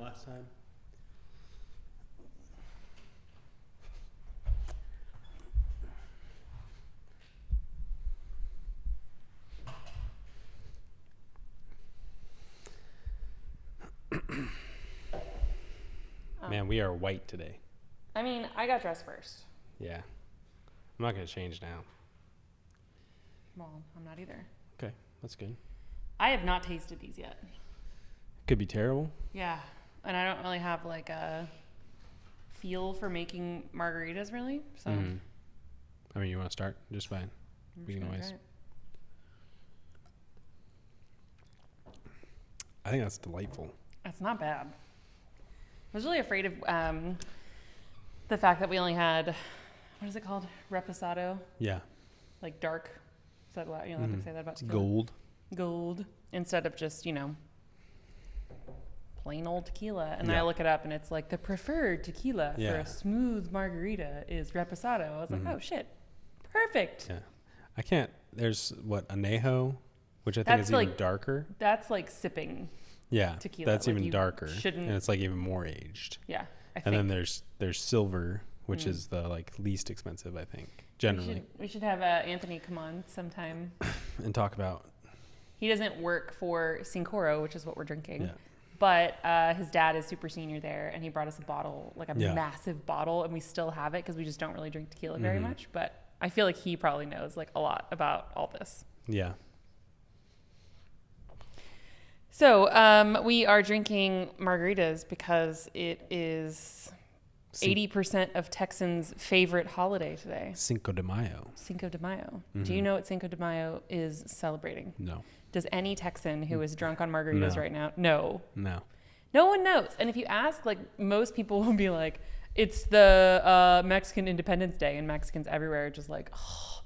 last time. Man, we are white today. I mean, I got dressed first. Yeah. I'm not going to change now. Well, I'm not either. Okay, that's good. I have not tasted these yet. Could be terrible. Yeah. And I don't really have like a feel for making margaritas really. So I mean, you want to start? Just fine. We can always. I think that's delightful. That's not bad. I was really afraid of the fact that we only had, what is it called? Reposado? Yeah. Like dark. Is that allowed? You don't have to say that about tequila. Gold. Gold. Instead of just, plain old tequila. And then Yeah. I look it up and it's like the preferred tequila for a smooth margarita is Reposado. I was like, oh shit. Perfect. Yeah. I can't, there's Anejo, which I think That's is even darker. That's like sipping. Yeah. Tequila. That's Like, even you darker. shouldn't- And it's like even more aged. Yeah. And then there's silver, which is the least expensive, I think, generally. We should have Anthony come on sometime. And talk about. He doesn't work for Sincoro, which is what we're drinking. Yeah. But his dad is super senior there, and he brought us a bottle, like a Yeah. massive bottle, and we still have it because we just don't really drink tequila very much. But I feel like he probably knows like a lot about all this. Yeah. So we are drinking margaritas because it is 80% of Texans' favorite holiday today. Cinco de Mayo. Cinco de Mayo. Do you know what Cinco de Mayo is celebrating? No. Does any Texan who is drunk on margaritas No. right now know? No. No one knows. And if you ask, like, most people will be like, it's the Mexican Independence Day, and Mexicans everywhere are just like, oh,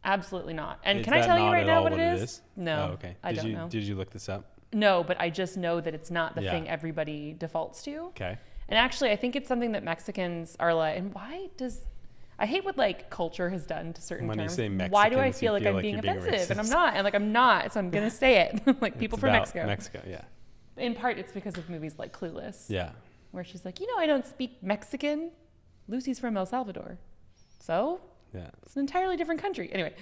absolutely not. And Is can I that tell you not right at now all what what it it is? is? No, Oh, okay. I don't know. Did you look this up? No, but I just know that it's not the Yeah. thing everybody defaults to. Okay. And actually, I think it's something that Mexicans are like, and why does... I hate what like culture has done to certain When you terms. say Why do I Mexicans, you feel like feel I'm like being you're being offensive? And I'm racist. not. And like I'm not. So I'm gonna say it. Like people It's from about Mexico. Mexico, yeah. In part, it's because of movies like Clueless, Yeah. where she's like, I don't speak Mexican. Lucy's from El Salvador, so Yeah. it's an entirely different country. Anyway,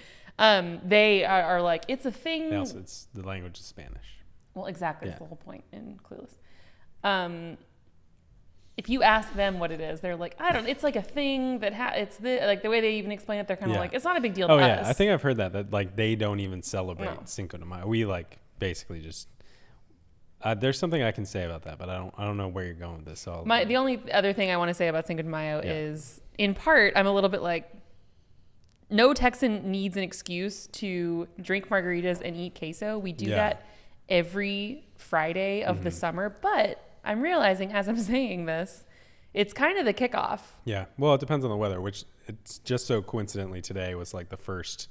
they are like, it's a thing. Also, it's the language is Spanish. Well, exactly. That's Yeah. the whole point in Clueless. If you ask them what it is, they're like, I don't. It's like a thing that it's like the way they even explain it. They're kind of Yeah. like, it's not a big deal to Oh us. yeah, I think I've heard that like they don't even celebrate No. Cinco de Mayo. We like basically just. There's something I can say about that, but I don't know where you're going with this. So The only other thing I want to say about Cinco de Mayo Yeah. is, in part, I'm a little bit like, no Texan needs an excuse to drink margaritas and eat queso. We do Yeah. that every Friday of the summer, but I'm realizing as I'm saying this, it's kind of the kickoff. Yeah. Well, it depends on the weather, which it's just so coincidentally today was like the first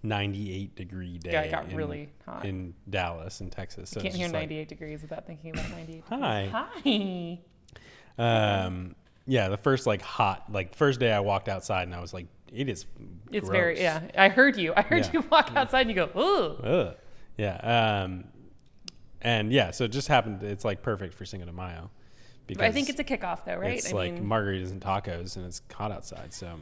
98 degree day. Yeah, it got really hot. in Dallas in Texas. So Can't it's hear just 98 degrees without thinking about 98 Hi. degrees. Hi. Yeah, the first first day I walked outside and I was like, it is. It's gross. very, yeah. I heard you Yeah. walk outside and you go, ooh. Ugh. Yeah. And yeah, so it just happened. It's like perfect for Cinco de Mayo. But I think it's a kickoff though, right? It's margaritas and tacos, and it's hot outside. So,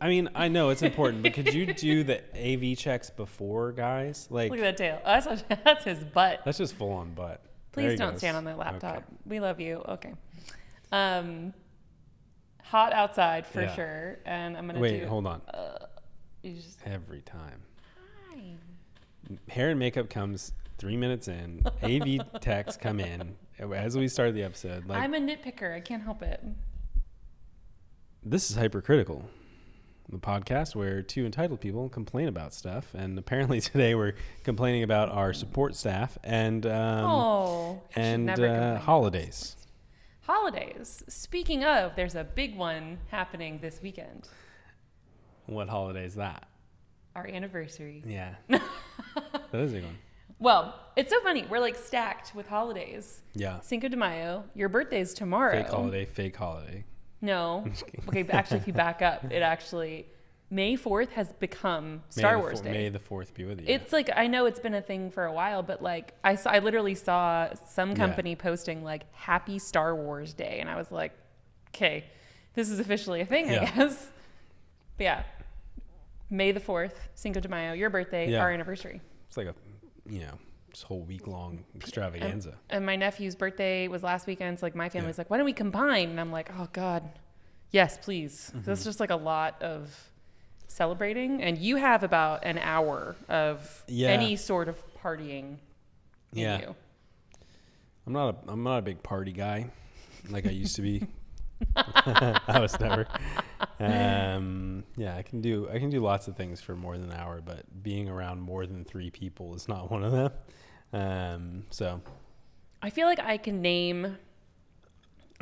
I know it's important, but could you do the AV checks before, guys? Like, look at that tail. Oh, that's his butt. that's just full on butt. There Please he don't goes. stand on the laptop. Okay. We love you. Okay. Hot outside for Yeah. sure, and I'm gonna Wait, hold on. You just, Every time. hi. Hair and makeup comes 3 minutes in. AV techs come in as we start the episode. Like, I'm a nitpicker. I can't help it. this is Hypercritical, the podcast where two entitled people complain about stuff, and apparently today we're complaining about our support staff and I should never complain about holidays. Holidays. Speaking of, there's a big one happening this weekend. What holiday is that? Our anniversary. Yeah, that is a good one. Well, it's so funny. We're like stacked with holidays. Yeah, Cinco de Mayo. Your birthday's tomorrow. fake holiday. No. Okay, but actually, if you back up, May 4th has become Star Wars Day. May the 4th be with you. It's like, I know it's been a thing for a while, but like I literally saw some company posting like Happy Star Wars Day. And I was like, okay, this is officially a thing, I guess. But yeah, May the 4th, Cinco de Mayo, your birthday, our anniversary. It's like a, this whole week-long extravaganza. And my nephew's birthday was last weekend. So like my family's like, why don't we combine? And I'm like, oh God, yes, please. That's just like a lot of celebrating. And you have about an hour of any sort of partying in you. I'm not a big party guy like I used to be. I was never. I can do lots of things for more than an hour, but being around more than 3 people is not one of them. So I feel like I can name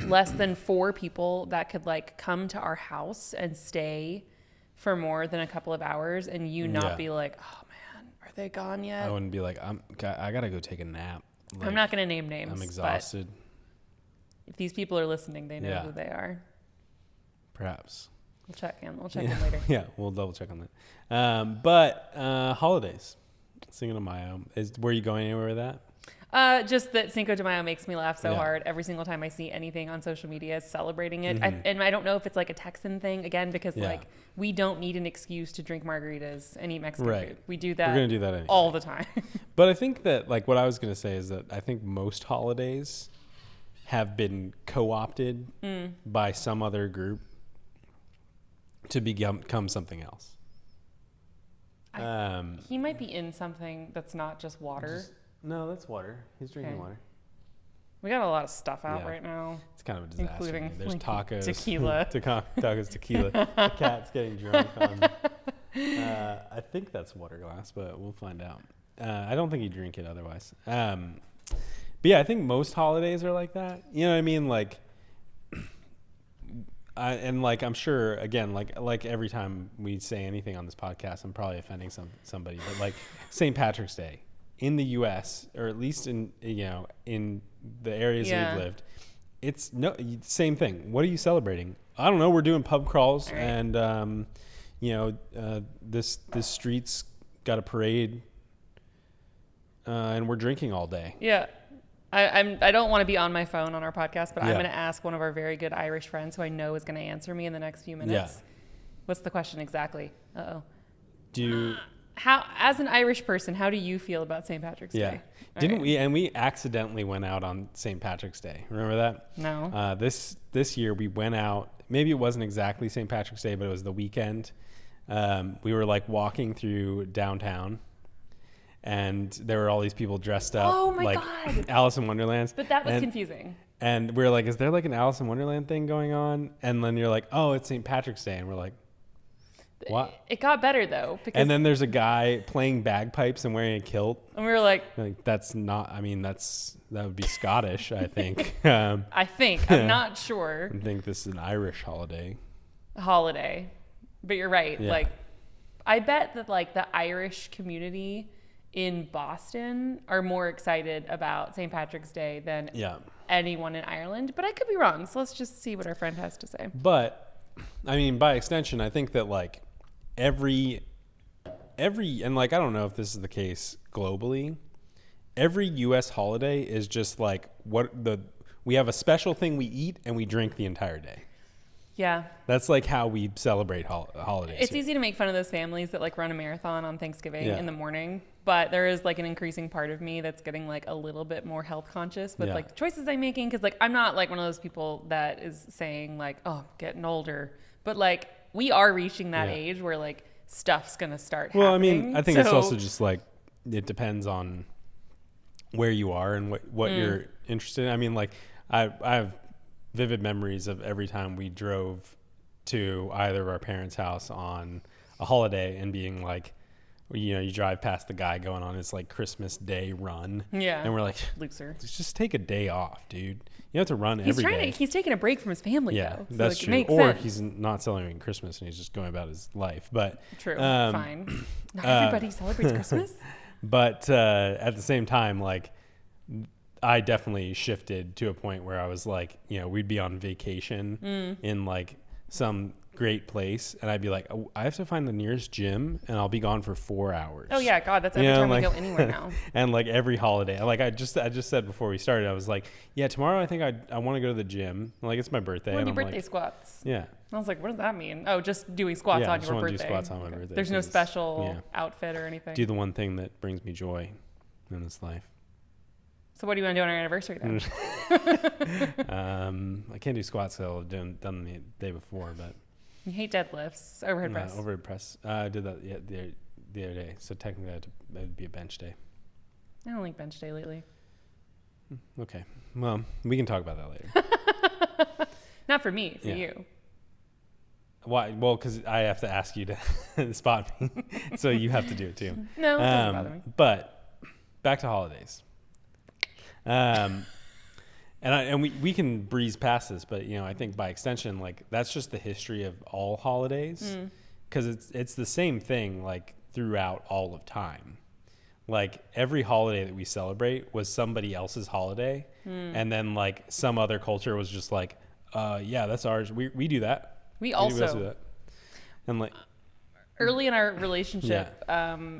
less than 4 people that could like come to our house and stay for more than a couple of hours and you not be like, oh man, are they gone yet? I wouldn't be like, I gotta go take a nap. Like, I'm not gonna name names. I'm exhausted. If these people are listening, they know who they are. Perhaps. We'll check in later. Yeah, we'll double check on that. But holidays, Cinco de Mayo. Were you going anywhere with that? Just that Cinco de Mayo makes me laugh so hard every single time I see anything on social media celebrating it. And I don't know if it's like a Texan thing again, because like we don't need an excuse to drink margaritas and eat Mexican food. We do that. We're gonna do that anyway. All the time. But I think that like what I was gonna say is that I think most holidays have been co-opted by some other group to become something else. He might be in something that's not just water. No, that's water. He's drinking water. We got a lot of stuff out right now. It's kind of a disaster. Including There's like tacos, tequila. tacos, tequila. The cat's getting drunk. I think that's water glass, but we'll find out. I don't think he'd drink it otherwise. But yeah, I think most holidays are like that. You know what I mean? Like, I'm sure again, like every time we say anything on this podcast, I'm probably offending somebody. But like St. Patrick's Day in the U.S. or at least in in the areas that we've lived, it's same thing. What are you celebrating? I don't know. We're doing pub crawls and this street's got a parade and we're drinking all day. Yeah. I don't want to be on my phone on our podcast, but I'm going to ask one of our very good Irish friends who I know is going to answer me in the next few minutes. Yeah. What's the question exactly? How, as an Irish person, how do you feel about St. Patrick's Day? Didn't we? And we accidentally went out on St. Patrick's Day. Remember that? No. This year we went out. Maybe it wasn't exactly St. Patrick's Day, but it was the weekend. We were like walking through downtown. And there were all these people dressed up God. Alice in Wonderland. But that was confusing. And we were like, is there like an Alice in Wonderland thing going on? And then you're like, oh, it's St. Patrick's Day. And we're like, what? It got better though. And then there's a guy playing bagpipes and wearing a kilt. And we were like that's not, I mean, that would be Scottish, I think. I'm not sure. I think this is an Irish holiday. But you're right. Yeah. Like, I bet that like the Irish community in Boston are more excited about St. Patrick's Day than anyone in Ireland, but I could be wrong. So let's just see what our friend has to say. But I mean, by extension, I think that like every, and like, I don't know if this is the case globally, every US holiday is just like we have a special thing we eat and we drink the entire day. Yeah. That's like how we celebrate holidays. It's easy to make fun of those families that like run a marathon on Thanksgiving in the morning, but there is like an increasing part of me that's getting like a little bit more health conscious with like the choices I'm making. Cause like, I'm not like one of those people that is saying like, oh, I'm getting older, but like we are reaching that age where like stuff's going to start happening. Well, I mean, I think it's also just like, it depends on where you are and what you're interested in. I mean, like I have vivid memories of every time we drove to either of our parents' house on a holiday and being like, you drive past the guy going on his like Christmas Day run. Yeah. And we're like, loser. Just take a day off, dude. You have to run every day. He's taking a break from his family, though. So that's true. Or he's not celebrating Christmas and he's just going about his life. But true. Fine. Not everybody celebrates Christmas. But at the same time, like, I definitely shifted to a point where I was like, we'd be on vacation in like some great place, and I'd be like, oh, I have to find the nearest gym, and I'll be gone for 4 hours. Oh yeah, God, that's every time we go anywhere now. And like every holiday, like I just said before we started, I was like, yeah, tomorrow I think I want to go to the gym. Like it's my birthday. We're doing birthday squats. Yeah. I was like, what does that mean? Oh, just doing squats on your birthday. Do squats on my birthday. There's no special outfit or anything. Do the one thing that brings me joy in this life. So what do you want to do on our anniversary then? I can't do squats, so I've done the day before, but. You hate deadlifts, overhead press. Overhead press. I did that the other day, so technically it'd be a bench day. I don't like bench day lately. Okay, well, we can talk about that later. Not for me, for you. Why? Well, because I have to ask you to spot me, so you have to do it too. No, it doesn't bother me. But back to holidays. And we can breeze past this, but I think by extension, like that's just the history of all holidays, because it's the same thing like throughout all of time. Like every holiday that we celebrate was somebody else's holiday, and then like some other culture was just like, yeah, that's ours. We do that. We also do that. And like early in our relationship,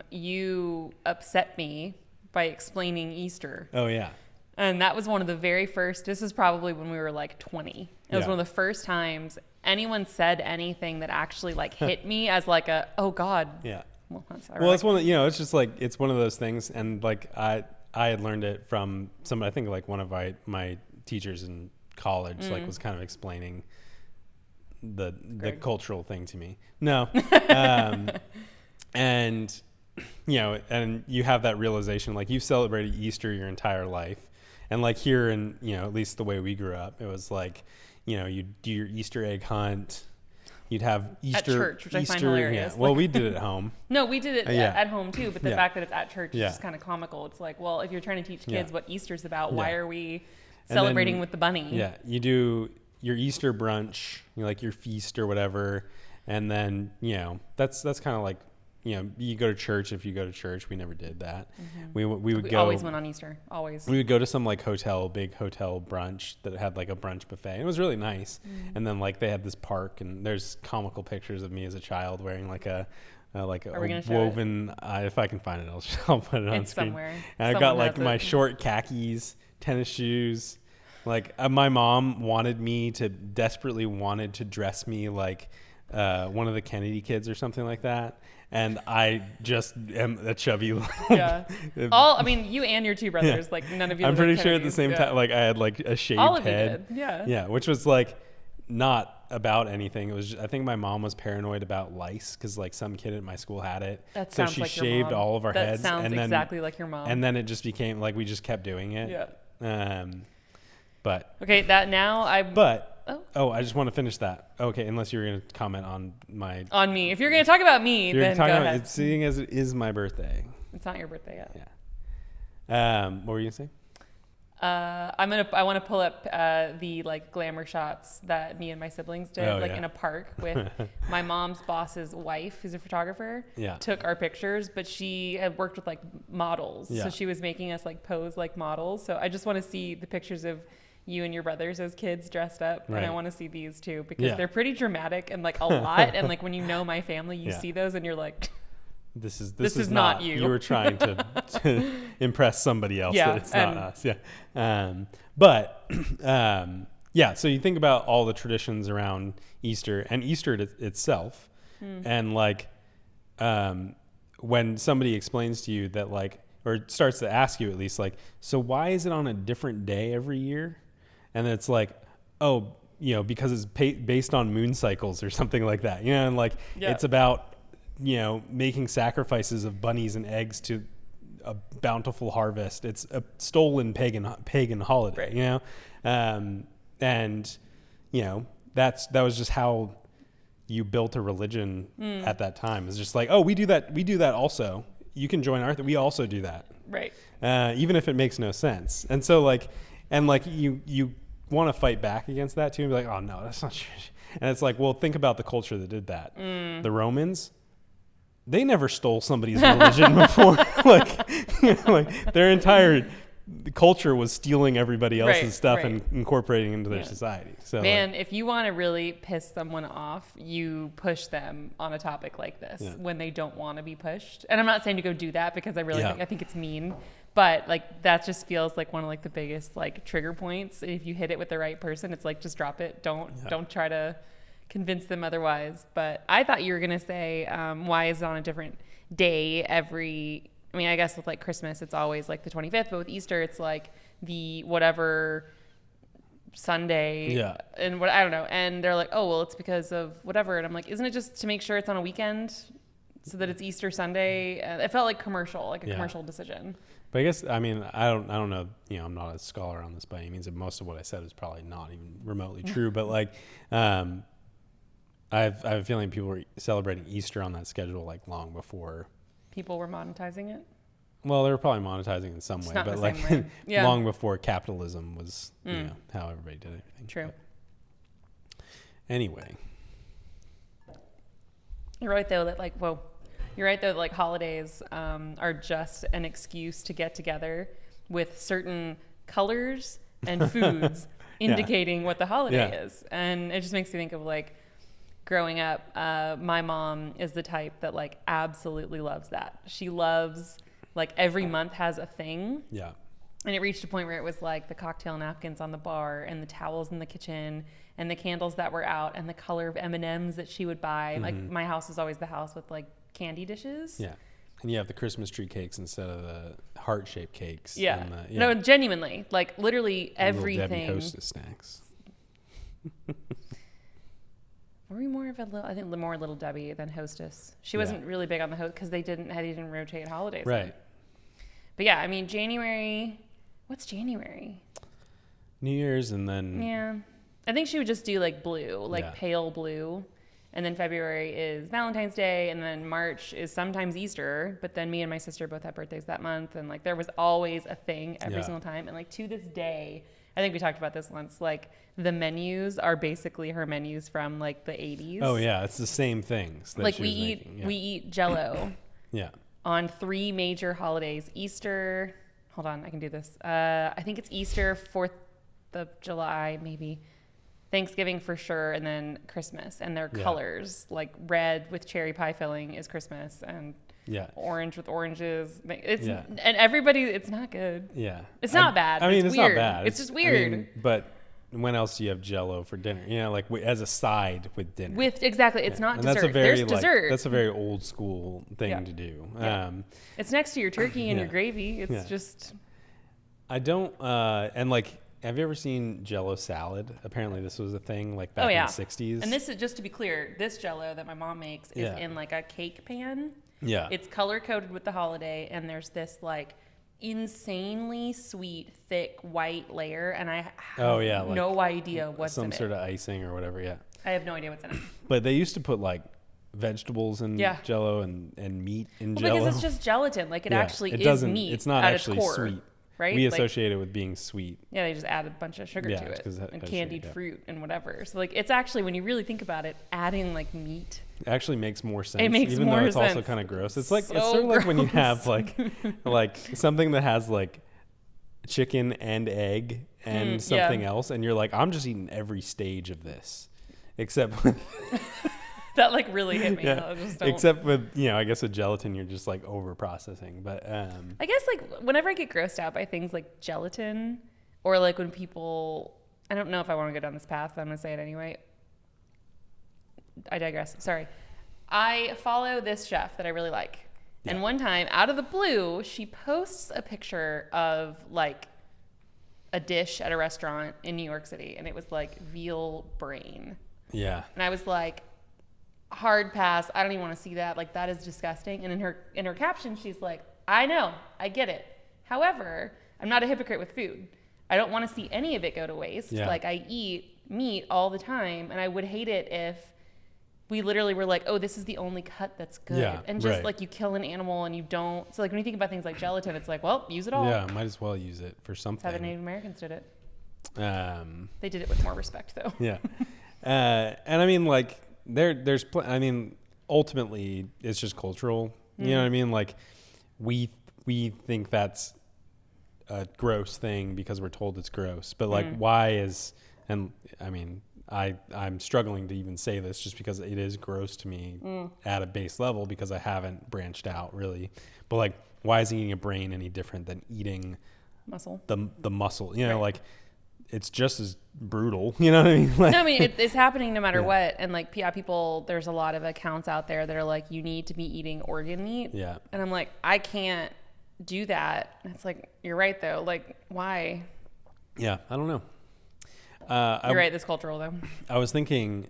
you upset me by explaining Easter. Oh yeah. And that was one of the very first, this is probably when we were like 20. It was one of the first times anyone said anything that actually like hit me as like oh God. Yeah. Well, that's well, it's one of, it's just like, it's one of those things. And like, I had learned it from somebody, I think like one of my teachers in college, like was kind of explaining the cultural thing to me. No. And, and you have that realization, like you've celebrated Easter your entire life. And like here in, at least the way we grew up, it was like, you'd do your Easter egg hunt. You'd have Easter at church, which I find hilarious. Yeah. Well, we did it at home. No, we did it at home too. But the fact that it's at church is just kind of comical. It's like, well, if you're trying to teach kids what Easter's about, why are we celebrating with the bunny? Yeah, you do your Easter brunch, like your feast or whatever, and then that's kind of like. You go to church if you go to church. We never did that. Mm-hmm. We always went on Easter. Always. We would go to some like big hotel brunch that had like a brunch buffet. It was really nice. Mm-hmm. And then like they had this park, and there's comical pictures of me as a child wearing like a woven. If I can find it, I'll put it on screen. Somewhere. And I've got like my short khakis, tennis shoes. Like my mom desperately wanted to dress me like one of the Kennedy kids or something like that. And I just am a chubby. You and your two brothers, like none of you. I'm pretty sure at the same time, like I had like a shaved all of head. You did. Yeah. Yeah, which was like not about anything. It was I think my mom was paranoid about lice because like some kid at my school had it. That so sounds she like shaved your mom. all of our heads. That sounds and then, exactly like your mom. And then it just became like we just kept doing it. Yeah. But okay, that now I. But. Oh, I just want to finish that. Okay, unless you were going to comment on me. If you're going to talk about me, then go ahead. Seeing as it is my birthday. It's not your birthday yet. Yeah. What were you going to say? I want to pull up the like glamour shots that me and my siblings did in a park with my mom's boss's wife, who's a photographer. Yeah. Took our pictures, but she had worked with like models, so she was making us like pose like models. So I just want to see the pictures of you and your brothers as kids dressed up, and I want to see these too because they're pretty dramatic and like a lot. And like when you know my family, you see those and you're like, this is not you. You were trying to impress somebody else. Yeah, it's not us. Yeah. So you think about all the traditions around Easter and Easter itself, and like when somebody explains to you that like, or starts to ask you at least like, so why is it on a different day every year? And it's like, oh, because it's based on moon cycles or something like that, and like it's about, making sacrifices of bunnies and eggs to a bountiful harvest. It's a stolen pagan holiday, and that was just how you built a religion at that time. It's just like, oh, we do that also. You can join our we also do that. Right. Even if it makes no sense. And so like you want to fight back against that too and be like, oh no, that's not true. And it's like, well, think about the culture that did that. The Romans, they never stole somebody's religion before. like their entire the culture was stealing everybody else's stuff right. and incorporating into their society. So man, if you want to really piss someone off, you push them on a topic like this when they don't want to be pushed. And I'm not saying to go do that because I really think it's mean, but like that just feels like one of like the biggest like trigger points. If you hit it with the right person, it's like just drop it. Don't try to convince them otherwise. But I thought you were gonna say why is it on a different day I mean, I guess with like Christmas, it's always like the 25th, but with Easter, it's like the whatever Sunday. Yeah. And what, I don't know. And they're like, oh, well, it's because of whatever. And I'm like, isn't it just to make sure it's on a weekend so that it's Easter Sunday? It felt like commercial decision. But I guess, I mean, I don't know, I'm not a scholar on this by any means, and most of what I said is probably not even remotely true, but like, I have a feeling people were celebrating Easter on that schedule like long before people were monetizing it. Well, they were probably monetizing in some way, but like long before capitalism was, how everybody did everything. True. But anyway, you're right though that like holidays are just an excuse to get together with certain colors and foods indicating what the holiday is, and it just makes me think of like. Growing up, my mom is the type that like absolutely loves that. She loves like every month has a thing. Yeah. And it reached a point where it was like the cocktail napkins on the bar and the towels in the kitchen and the candles that were out and the color of M&Ms that she would buy. Like my house is always the house with like candy dishes. Yeah. And you have the Christmas tree cakes instead of the heart-shaped cakes. Yeah. No, genuinely, like literally everything. Little Debbie Hostess snacks. Were we more of more Little Debbie than Hostess? She wasn't really big on the host because they didn't rotate holidays. Right. But yeah, I mean January. What's January? New Year's and then. Yeah, I think she would just do like blue, like pale blue, and then February is Valentine's Day, and then March is sometimes Easter. But then me and my sister both had birthdays that month, and like there was always a thing every single time, and like to this day. I think we talked about this once. Like the menus are basically her menus from like the 80s. Oh yeah, it's the same things. Like we eat Jell-O. On 3 major holidays: Easter. Hold on, I can do this. I think it's Easter, 4th of July, maybe. Thanksgiving for sure, and then Christmas. And their colors, like red with cherry pie filling, is Christmas, and orange with oranges. And everybody, it's not good. Yeah, it's not bad. I mean, it's weird. Not bad. It's just weird. I mean, but when else do you have Jell-O for dinner? Like as a side with dinner. Exactly, it's not and dessert. That's a very, There's dessert. That's a very old school thing to do. Yeah. It's next to your turkey and your gravy. It's just. I don't. And like. Have you ever seen Jell-O salad? Apparently this was a thing like back in the 60s. And this is, just to be clear, this Jell-O that my mom makes is in like a cake pan. Yeah. It's color coded with the holiday, and there's this like insanely sweet, thick white layer, and I have no idea what's in it. Some sort of icing or whatever, I have no idea what's in it. But they used to put like vegetables in Jell-O and meat in Jell-O. Because it's just gelatin. Like it actually is meat. It's not actually sweet. Right? We associate it with being sweet. Yeah, they just added a bunch of sugar to it and candied fruit and whatever. So like it's actually, when you really think about it, adding like meat actually makes more sense. It makes even more though it's sense. Also kind of gross. It's like it's sort of like when you have like something that has like chicken and egg and something else, and you're like, I'm just eating every stage of this, except with that like really hit me. Yeah. Except with, I guess with gelatin, you're just like over processing. But I guess like whenever I get grossed out by things like gelatin, or like when people, I don't know if I want to go down this path, but I'm going to say it anyway. I digress. Sorry. I follow this chef that I really like. Yeah. And one time, out of the blue, she posts a picture of like a dish at a restaurant in New York City. And it was like veal brain. Yeah. And I was like, hard pass. I don't even want to see that. Like, that is disgusting. And in her caption, she's like, I know, I get it. However, I'm not a hypocrite with food. I don't want to see any of it go to waste. Yeah. Like, I eat meat all the time, and I would hate it if we literally were like, oh, this is the only cut that's good. Yeah, and just like you kill an animal and you don't. So like when you think about things like gelatin, it's like, well, use it all. Yeah, might as well use it for something. That's how the Native Americans did it. They did it with more respect, though. Yeah. And I mean, like, I mean, ultimately, it's just cultural. You know what I mean? Like, we think that's a gross thing because we're told it's gross. But like, why is, and I mean, I'm struggling to even say this just because it is gross to me at a base level because I haven't branched out really. But like, why is eating a brain any different than eating muscle? The muscle, you know, like it's just as brutal, you know what I mean? Like, no, I mean, it's happening no matter what. And like, people, there's a lot of accounts out there that are like, you need to be eating organ meat. Yeah. And I'm like, I can't do that. And it's like, you're right though. Like, why? Yeah, I don't know. You're right. It's cultural though. I was thinking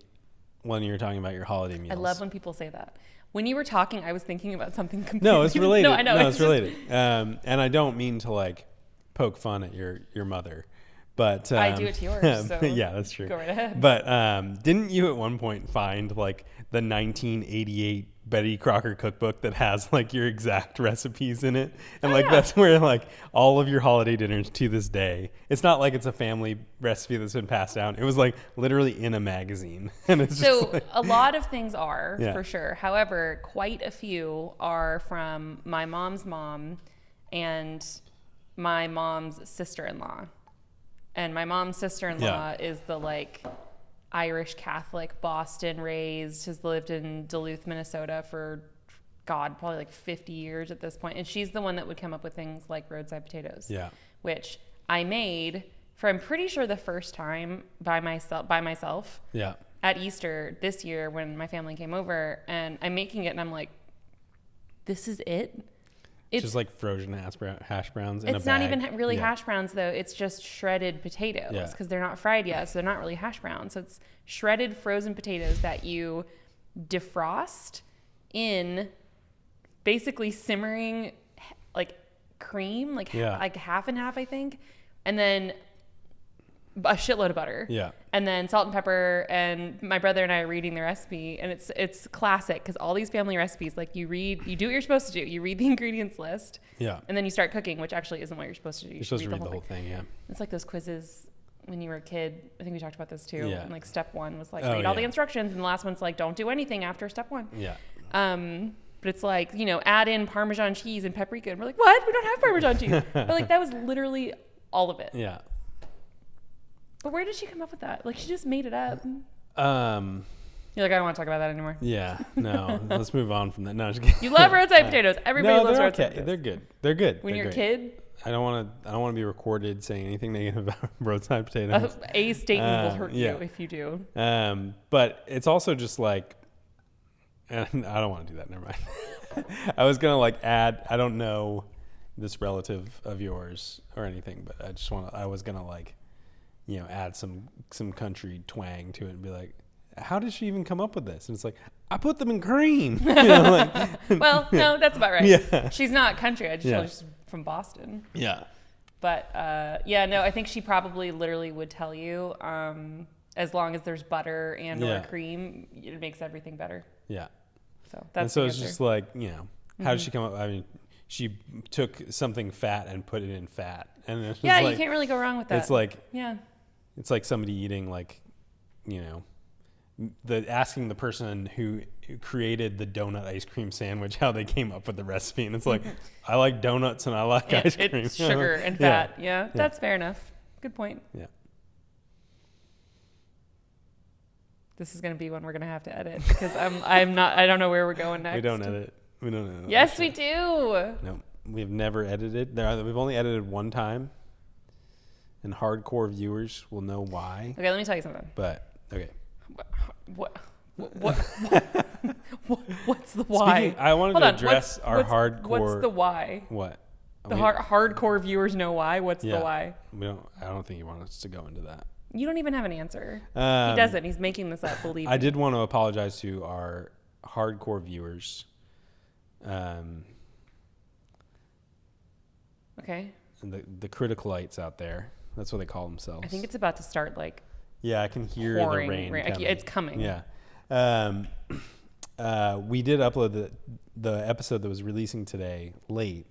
when you were talking about your holiday meals. I love when people say that. When you were talking, I was thinking about something completely. No, it's related. No, I know. No, it's related. And I don't mean to like poke fun at your mother, but I do it to yours. So yeah, that's true. Go right ahead. But didn't you at one point find like the 1988 Betty Crocker cookbook that has like your exact recipes in it? And that's where like all of your holiday dinners to this day, it's not like it's a family recipe that's been passed down. It was like literally in a magazine. And it's so just like, a lot of things are for sure. However, quite a few are from my mom's mom and my mom's sister-in-law. And my mom's sister-in-law is the like Irish Catholic, Boston raised, has lived in Duluth, Minnesota for probably like 50 years at this point. And she's the one that would come up with things like roadside potatoes. Yeah. Which I made for, I'm pretty sure, the first time by myself. Yeah. At Easter this year when my family came over, and I'm making it and I'm like, this is it? It's just like frozen hash browns in a bag. It's not even really hash browns, though. It's just shredded potatoes because they're not fried yet, so they're not really hash browns. So it's shredded frozen potatoes that you defrost in basically simmering like cream, like half and half, I think, and then a shitload of butter. Yeah. And then salt and pepper. And my brother and I are reading the recipe, and it's classic because all these family recipes, like you do what you're supposed to do. You read the ingredients list. Yeah. And then you start cooking, which actually isn't what you're supposed to do. You're supposed to read the whole thing. Yeah. It's like those quizzes when you were a kid. I think we talked about this too. Yeah. And like step 1 was like read all the instructions, and the last one's like don't do anything after step 1. Yeah. But it's like, add in Parmesan cheese and paprika. And we're like, what? We don't have Parmesan cheese. But like that was literally all of it. Yeah. But where did she come up with that? Like, she just made it up. You're like, I don't want to talk about that anymore. Yeah, no. Let's move on from that. No, just kidding. You love roadside potatoes. Everybody loves roadside potatoes. They're good. They're good. When you're a kid, I don't want to be recorded saying anything negative about roadside potatoes. A statement will hurt you if you do. But it's also just like, and I don't want to do that. Never mind. I was gonna like add. I don't know this relative of yours or anything, but I was gonna like, add some country twang to it and be like, how did she even come up with this? And it's like, I put them in cream. Well, no, that's about right. Yeah. She's not country. She's from Boston. Yeah. But no, I think she probably literally would tell you, as long as there's butter and or cream, it makes everything better. Yeah. So that's it's just like, how did she come up? I mean, she took something fat and put it in fat. And you can't really go wrong with that. It's like, it's like somebody eating like, asking the person who created the donut ice cream sandwich how they came up with the recipe, and it's like, I like donuts and I like ice cream. It's sugar and fat. Yeah, that's fair enough. Good point. Yeah. This is gonna be one we're gonna have to edit because I don't know where we're going next. We don't edit. Yes, we do. No, we've never edited. We've only edited one time, and hardcore viewers will know why. Okay, let me tell you something. But okay. What's the why? I wanted to address our hardcore. What's the why? What? Hardcore viewers know why. What's the why? I don't think you want us to go into that. You don't even have an answer. He doesn't. He's making this up. Believe me. I did want to apologize to our hardcore viewers. Okay. And the criticalites out there. That's what they call themselves. I think it's about to start like. Yeah, I can hear the rain coming. It's coming. Yeah. We did upload the episode that was releasing today late.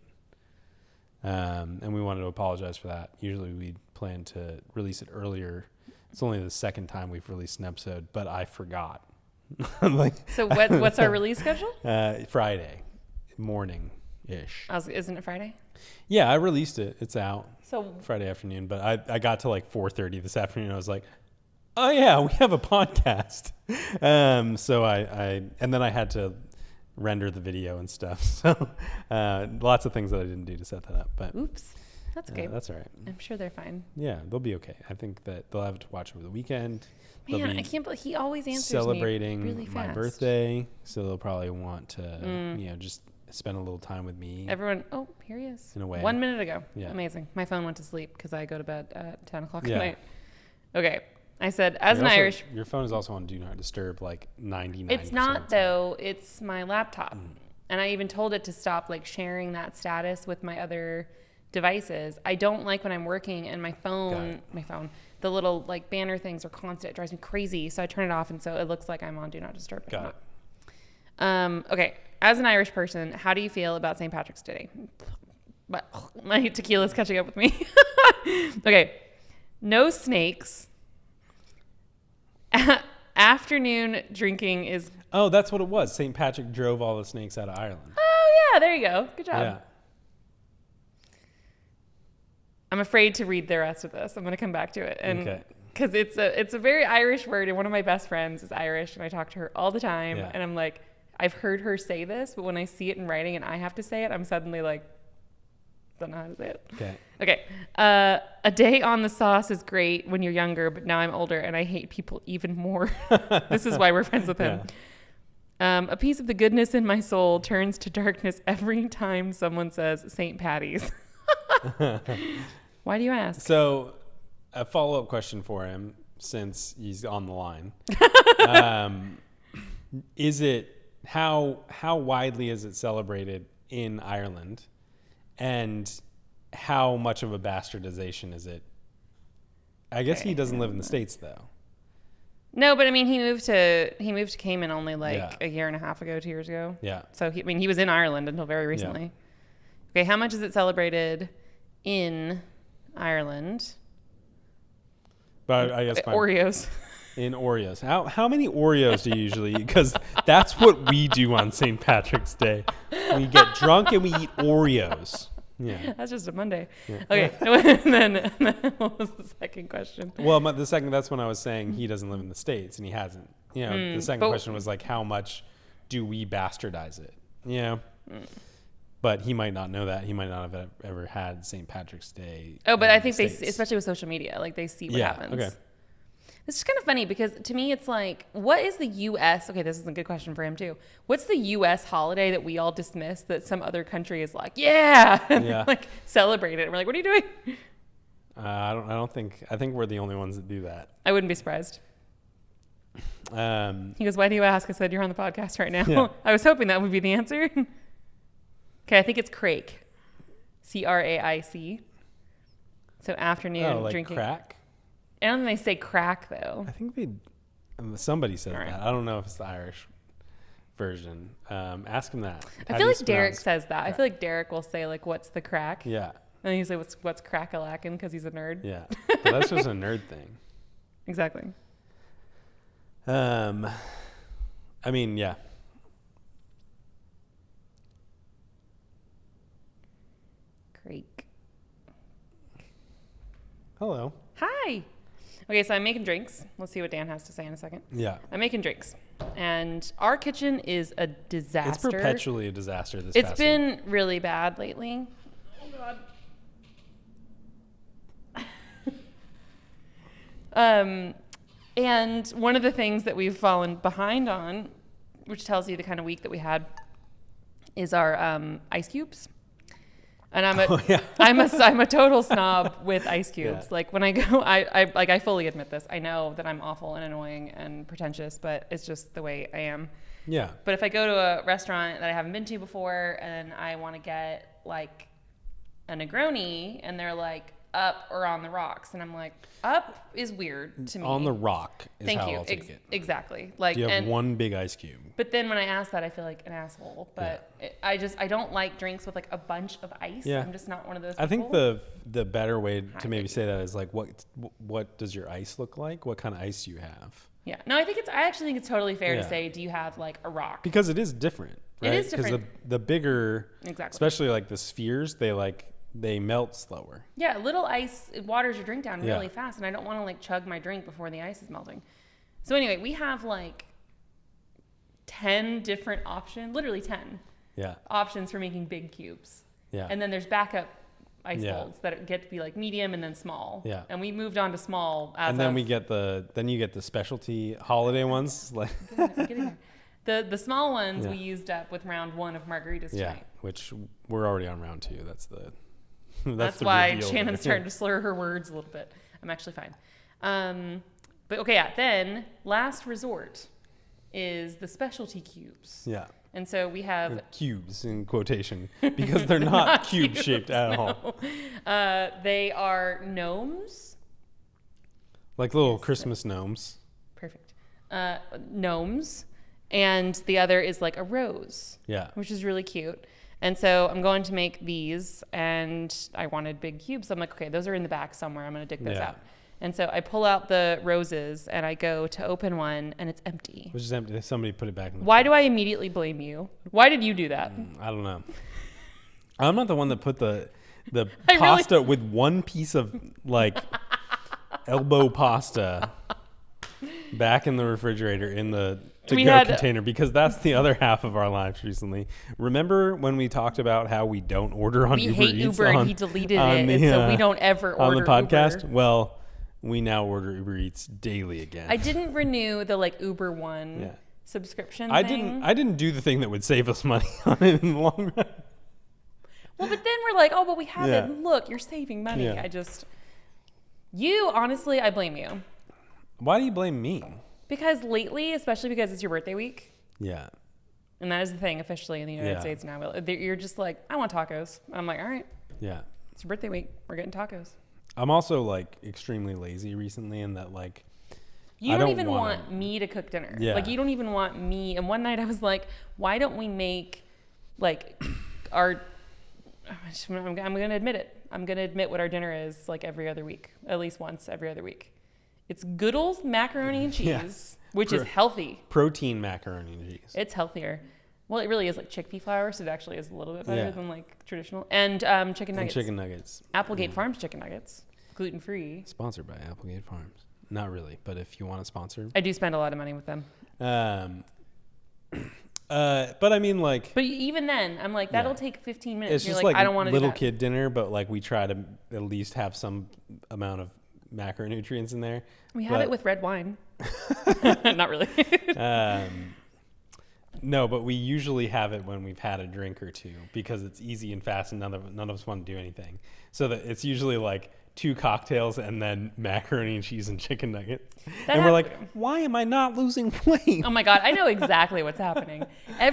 And we wanted to apologize for that. Usually we plan to release it earlier. It's only the second time we've released an episode, but I forgot. So what's our release schedule? Friday morning-ish. Isn't it Friday? Yeah, I released it. It's out. So Friday afternoon, but I got to like 4:30 this afternoon. I was like, oh yeah, we have a podcast. So and then I had to render the video and stuff. So lots of things that I didn't do to set that up. But oops, that's okay. That's all right. I'm sure they're fine. Yeah, they'll be okay. I think that they'll have to watch over the weekend. Man, I can't believe he always answers celebrating me really fast. my birthday, so they'll probably want to just spend a little time with me. Everyone, oh, here he is. In a way. 1 minute ago. Yeah. Amazing. My phone went to sleep because I go to bed at 10 o'clock Yeah. at night. Okay. I said, as an Irish... Your phone is also on Do Not Disturb, like 99%. It's not, though. It's my laptop. And I even told it to stop, like, sharing that status with my other devices. I don't like when I'm working and my phone, the little, like, banner things are constant. It drives me crazy. So I turn it off, and so it looks like I'm on Do Not Disturb. Got it. Okay. As an Irish person, how do you feel about St. Patrick's Day? But my tequila's catching up with me. Okay. No snakes. Afternoon drinking is... Oh, that's what it was. St. Patrick drove all the snakes out of Ireland. Oh, yeah. There you go. Good job. Yeah. I'm afraid to read the rest of this. I'm going to come back to it. And okay. Because it's a very Irish word, and one of my best friends is Irish, and I talk to her all the time. Yeah. And I'm like, I've heard her say this, but when I see it in writing and I have to say it, I'm suddenly like, don't know how to say it. Okay. A day on the sauce is great when you're younger, but now I'm older and I hate people even more. This is why we're friends with him. Yeah. A piece of the goodness in my soul turns to darkness every time someone says St. Patty's. Why do you ask? So a follow-up question for him, since he's on the line. Is it, how widely is it celebrated in Ireland? And how much of a bastardization is it? I guess he doesn't live in the States, though. No, but I mean, he moved to Cayman only like a year and a half ago, 2 years ago. Yeah. So he was in Ireland until very recently. Yeah. Okay, how much is it celebrated in Ireland? But I guess Oreos. In Oreos. How many Oreos do you usually eat? Because that's what we do on St. Patrick's Day. We get drunk and we eat Oreos. Yeah. That's just a Monday. Yeah. Okay. and then what was the second question? Well, that's when I was saying he doesn't live in the States and he hasn't. You know, the second question was like, how much do we bastardize it? You know? But he might not know that. He might not have ever had St. Patrick's Day. Oh, but I think they, especially with social media, like they see what happens. Okay. It's just kind of funny because to me, it's like, what is the U.S.? Okay, this is a good question for him too. What's the U.S. holiday that we all dismiss that some other country is like, like celebrate it? And we're like, what are you doing? I think we're the only ones that do that. I wouldn't be surprised. He goes, why do you ask? I said, you're on the podcast right now. Yeah. I was hoping that would be the answer. Okay, I think it's Craic. C-R-A-I-C. So afternoon like drinking. Crack? I don't think they say crack, though. I think somebody said that. I don't know if it's the Irish version. Ask him that. I feel like Derek says that. Crack? I feel like Derek will say, like, what's the crack? Yeah. And he'll say, what's crack-a-lackin' because he's a nerd. Yeah. But that's just a nerd thing. Exactly. I mean, yeah. Craic. Hello. Hi. Okay, so I'm making drinks. Let's see what Dan has to say in a second. Yeah. I'm making drinks. And our kitchen is a disaster. It's perpetually a disaster It's been really bad lately. Oh, God. And one of the things that we've fallen behind on, which tells you the kind of week that we had, is our ice cubes. And I'm a total snob with ice cubes. Yeah. Like when I go, I fully admit this. I know that I'm awful and annoying and pretentious, but it's just the way I am. Yeah. But if I go to a restaurant that I haven't been to before and I want to get like a Negroni and they're like up or on the rocks, and I'm like, up is weird to me. On the rock is Thank how you. I'll take it. Exactly. Like you have one big ice cube. But then when I ask that, I feel like an asshole. But I don't like drinks with like a bunch of ice. Yeah. I'm just not one of those people. I think the better way to maybe say that is like, what does your ice look like? What kind of ice do you have? Yeah. No, I actually think it's totally fair to say, do you have like a rock? Because it is different. Right? It is different. Because the bigger, especially like the spheres, they like they melt slower. Yeah, little ice waters your drink down really fast, and I don't want to like chug my drink before the ice is melting. So anyway, we have like 10 different options, literally 10 options for making big cubes. Yeah. And then there's backup ice molds that get to be like medium and then small. Yeah. And we moved on to small as and then you get the specialty holiday ones. Like the small ones we used up with round 1 of margaritas tonight. Yeah, which we're already on round 2. That's why Shannon's starting to slur her words a little bit. I'm actually fine. But okay, then last resort is the specialty cubes. Yeah. And so we have cubes in quotation because they're not cube shaped at all. They are gnomes. Like little Christmas gnomes. Perfect. Gnomes. And the other is like a rose. Yeah. Which is really cute. And so I'm going to make these, and I wanted big cubes. So I'm like, okay, those are in the back somewhere. I'm going to dig those out. And so I pull out the roses and I go to open one and it's empty. Which is empty. Somebody put it back in the Why do I immediately blame you? Why did you do that? I don't know. I'm not the one that put the pasta with one piece of like elbow pasta back in the refrigerator in the to-go container, because that's the other half of our lives recently. Remember when we talked about how we don't order on Uber Eats? We hate Uber and he deleted it, and so we don't ever order on the podcast. Uber. Well, we now order Uber Eats daily again. I didn't renew the like Uber One subscription thing. I didn't do the thing that would save us money on it in the long run. Well, but then we're like, oh, but we have it. Look, you're saving money. Yeah. Honestly, I blame you. Why do you blame me? Because lately, especially because it's your birthday week. Yeah. And that is the thing officially in the United States now. You're just like, I want tacos. I'm like, all right. Yeah. It's your birthday week. We're getting tacos. I'm also like extremely lazy recently in that like you don't even want me to cook dinner. Yeah. Like you don't even want me. And one night I was like, why don't we make like I'm going to admit it. I'm going to admit what our dinner is like every other week, at least once every other week. It's Goodle's macaroni and cheese, which is healthy. Protein macaroni and cheese. It's healthier. Well, it really is like chickpea flour, so it actually is a little bit better than like traditional. And chicken nuggets. And chicken nuggets. Applegate Farms chicken nuggets, gluten-free. Sponsored by Applegate Farms. Not really, but if you want to sponsor. I do spend a lot of money with them. But I mean like. But even then, I'm like, that'll take 15 minutes. It's just like I don't want to little kid dinner, but like we try to at least have some amount of macronutrients in there. We have it with red wine. Not really. No, but we usually have it when we've had a drink or two because it's easy and fast and none of us want to do anything. So that it's usually like 2 cocktails and then macaroni and cheese and chicken nuggets. We're like, why am I not losing weight? Oh my God, I know exactly what's happening. I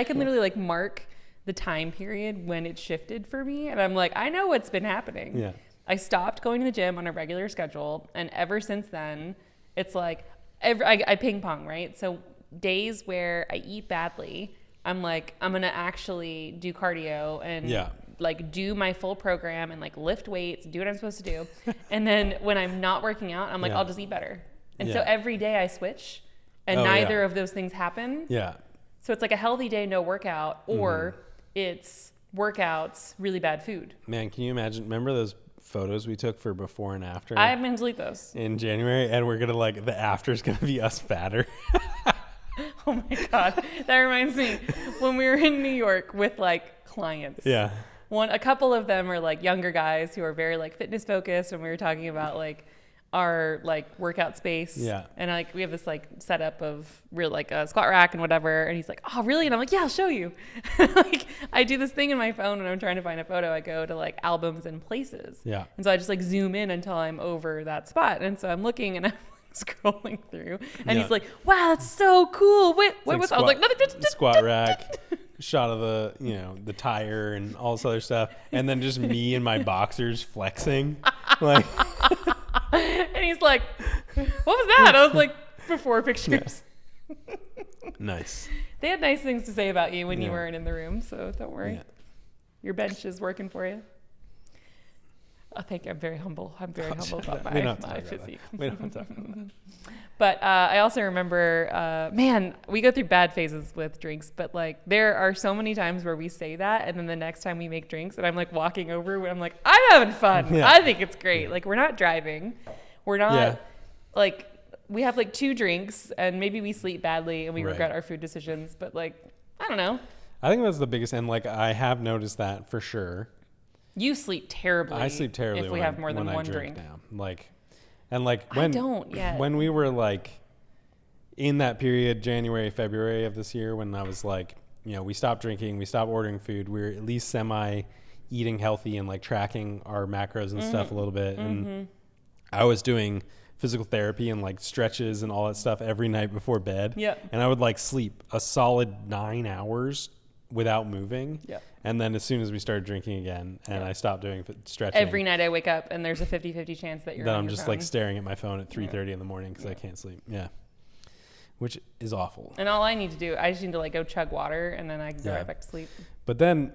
can literally like mark the time period when it shifted for me, and I'm like, I know what's been happening. Yeah. I stopped going to the gym on a regular schedule, and ever since then, it's like I ping pong, right? So days where I eat badly, I'm like, I'm gonna actually do cardio and like do my full program and like lift weights, do what I'm supposed to do. And then when I'm not working out, I'm like, I'll just eat better. And so every day I switch, and neither of those things happen. Yeah. So it's like a healthy day, no workout, or it's workouts, really bad food. Man, can you imagine? Remember those photos we took for before and after? I haven't delete those. In January, and we're gonna like the after's gonna be us fatter. Oh my God. That reminds me when we were in New York with like clients. Yeah. A couple of them are like younger guys who are very like fitness focused, and we were talking about like our like workout space. Yeah. And like we have this like setup of real like a squat rack and whatever. And he's like, oh really? And I'm like, yeah, I'll show you. Like I do this thing in my phone when I'm trying to find a photo. I go to like albums and places. Yeah. And so I just like zoom in until I'm over that spot. And so I'm looking and I'm scrolling through, and he's like, wow, that's so cool. Wait, what was I was like, squat rack, shot of the tire and all this other stuff, and then just me and my boxers flexing. Like and he's like, what was that? I was like, before pictures. Yeah. Nice. They had nice things to say about you when you weren't in the room, so don't worry. Yeah. Your bench is working for you. I think I'm very humble. I'm very humble about my physique. We don't talk about that. But I also remember, man, we go through bad phases with drinks, but like there are so many times where we say that, and then the next time we make drinks, and I'm like walking over, and I'm like, I'm having fun. Yeah. I think it's great. Like we're not driving, we're not like we have like 2 drinks, and maybe we sleep badly and we regret our food decisions, but like I don't know. I think that's the biggest, and like I have noticed that for sure. You sleep terribly. I sleep terribly if we have more than one drink drink. now. Like, and like when I don't yet. When we were like in that period, January, February of this year, when I was like, you know, we stopped drinking, we stopped ordering food, we were at least semi eating healthy and like tracking our macros and stuff a little bit. And I was doing physical therapy and like stretches and all that stuff every night before bed. Yeah. And I would like sleep a solid 9 hours without moving. Yeah. And then as soon as we started drinking again and I stopped doing stretching. Every night I wake up and there's a 50-50 chance that you're on I'm your just phone. like staring at my phone at 3:30 in the morning because I can't sleep. Yeah. Which is awful. And all I need to do, I just need to like go chug water and then I can go right back to sleep. But then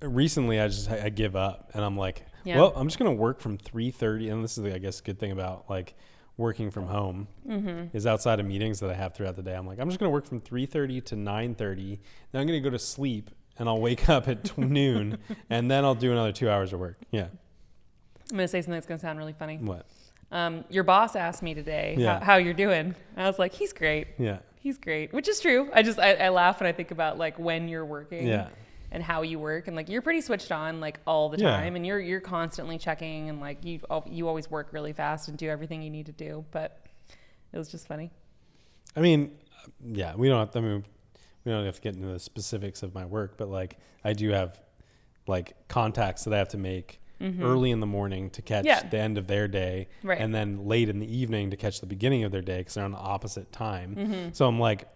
recently I give up and I'm like, well, I'm just going to work from 3:30. And this is, I guess, a good thing about like working from home is outside of meetings that I have throughout the day. I'm like, I'm just going to work from 3:30 to 9:30. Then I'm going to go to sleep and I'll wake up at noon and then I'll do another 2 hours of work. Yeah. I'm going to say something that's going to sound really funny. What? Your boss asked me today how you're doing. I was like, he's great. Yeah. He's great, which is true. I laugh when I think about like when you're working and how you work, and like you're pretty switched on like all the time, and you're constantly checking, and like you always work really fast and do everything you need to do. But it was just funny. I mean, yeah, we don't have to get into the specifics of my work, but like I do have like contacts that I have to make early in the morning to catch the end of their day, and then late in the evening to catch the beginning of their day because they're on the opposite time. So I'm like,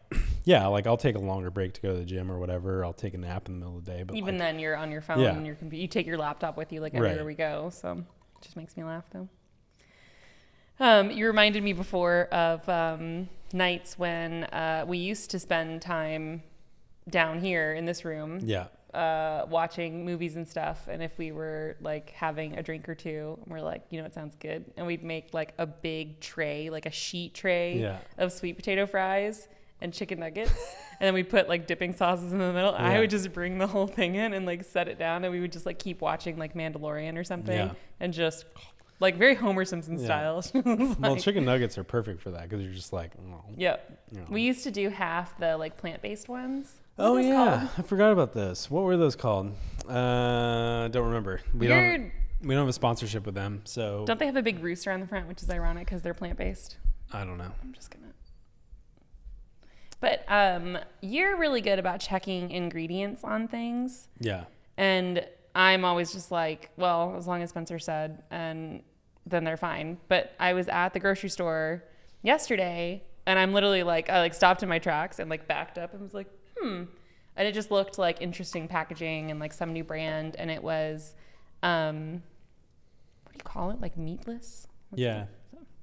like I'll take a longer break to go to the gym or whatever. I'll take a nap in the middle of the day. But even then, you're on your phone and your computer. You take your laptop with you like everywhere we go. So it just makes me laugh though. You reminded me before of nights when we used to spend time down here in this room. Yeah. Watching movies and stuff, and if we were like having a drink or two, we're like, you know, it sounds good, and we'd make like a big tray, like a sheet tray of sweet potato fries and chicken nuggets, and then we put like dipping sauces in the middle. I would just bring the whole thing in and like set it down, and we would just like keep watching like Mandalorian or something, and just like very Homer Simpson style. Well, chicken nuggets are perfect for that because you're just like, We used to do half the like plant-based ones. Oh yeah, I forgot about this. What were those called? Don't remember. We don't have a sponsorship with them, so. Don't they have a big rooster on the front, which is ironic because they're plant-based? I don't know. I'm just gonna. But you're really good about checking ingredients on things. Yeah. And I'm always just like, well, as long as Spencer said, and then they're fine. But I was at the grocery store yesterday, and I'm literally like, I like stopped in my tracks and like backed up and was like, and it just looked like interesting packaging and like some new brand, and it was what do you call it, like meatless?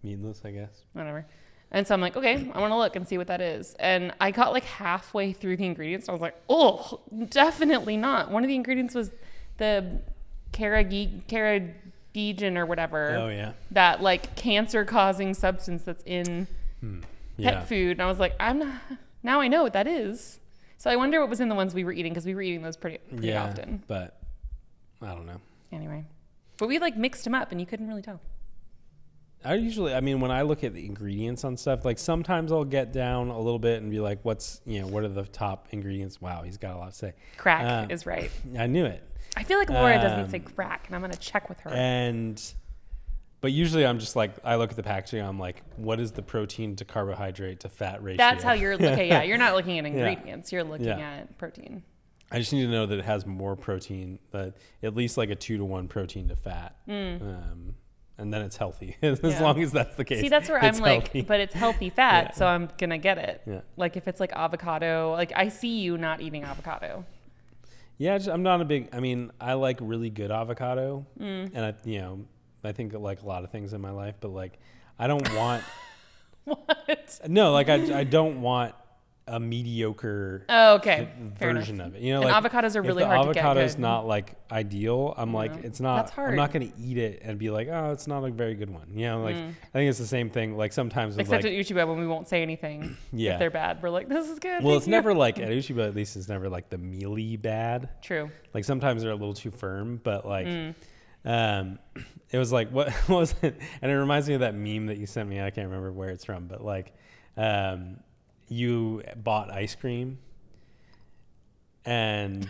Meatless, I guess, whatever. And so I'm like, okay, I want to look and see what that is. And I got like halfway through the ingredients and I was like, oh, definitely not. One of the ingredients was the carrageenan or whatever, that like cancer causing substance that's in pet food. And I was like, now I know what that is. So I wonder what was in the ones we were eating, because we were eating those pretty often. But I don't know. Anyway, but we like mixed them up and you couldn't really tell. When I look at the ingredients on stuff, like sometimes I'll get down a little bit and be like, what are the top ingredients? Wow, he's got a lot to say. Crack is right. I knew it. I feel like Laura doesn't say crack, and I'm going to check with her. But usually I'm just like, I look at the packaging, I'm like, what is the protein to carbohydrate to fat ratio? That's how you're, you're not looking at ingredients, you're looking at protein. I just need to know that it has more protein, at least like a 2-to-1 protein to fat. And then it's healthy, as long as that's the case. See, that's where I'm healthy. Like, but it's healthy fat, so I'm going to get it. Yeah. Like if it's like avocado, like I see you not eating avocado. Yeah, I'm not a big, I like really good avocado. And I think I like a lot of things in my life, but like I don't want. What? No, like I don't want a mediocre version of it. And like avocados are really hard to get. If the avocado's not like ideal, I'm like, it's not. That's hard. I'm not going to eat it and be like, oh, it's not a very good one. Like I think it's the same thing. Like sometimes except at Uchiba when we won't say anything if they're bad, we're like, this is good. Well, it's never like at Uchiba, at least it's never like the mealy bad. True. Like sometimes they're a little too firm, but like it was like what was it? And it reminds me of that meme that you sent me. I can't remember where it's from, but like you bought ice cream and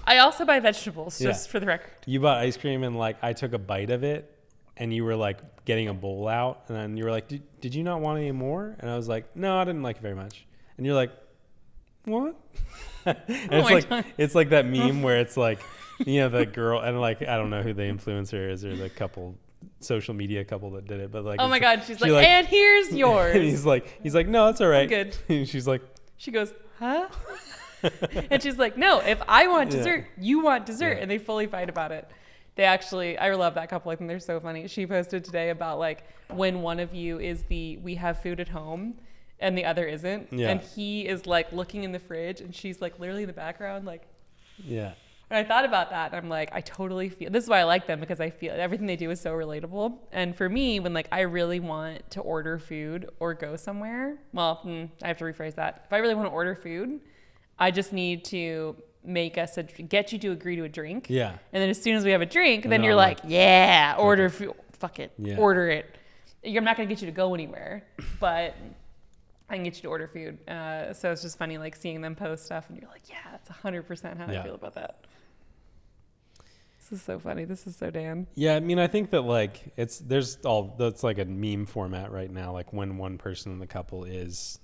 I also buy vegetables, just for the record. You bought ice cream and like I took a bite of it and you were like getting a bowl out and then you were like, did you not want any more? And I was like, no, I didn't like it very much. And you're like, what? It's like that meme where it's like, the girl and like, I don't know who the influencer is or the couple, social media couple that did it, but like, oh my God, she's like, and here's yours. And he's like, no, it's all right. I'm good. And she goes, huh? And she's like, no, if I want dessert, you want dessert. And they fully fight about it. They actually, I love that couple. I think they're so funny. She posted today about like when one of you is we have food at home and the other isn't. Yeah. And he is like looking in the fridge and she's like literally in the background, like, yeah. And I thought about that and I'm like, I totally feel, this is why I like them because I feel everything they do is so relatable. And for me, when like I really want to order food or go somewhere, well, I have to rephrase that. If I really want to order food, I just need to make us get you to agree to a drink. Yeah. And then as soon as we have a drink, then you're like, yeah, order food. Fuck it. Yeah. Order it. I'm not going to get you to go anywhere, but I can get you to order food. So it's just funny, like seeing them post stuff and you're like, yeah, that's 100% how I feel about that. This is so funny. This is so Dan. Yeah. I mean, I think that like that's like a meme format right now. Like when one person in the couple is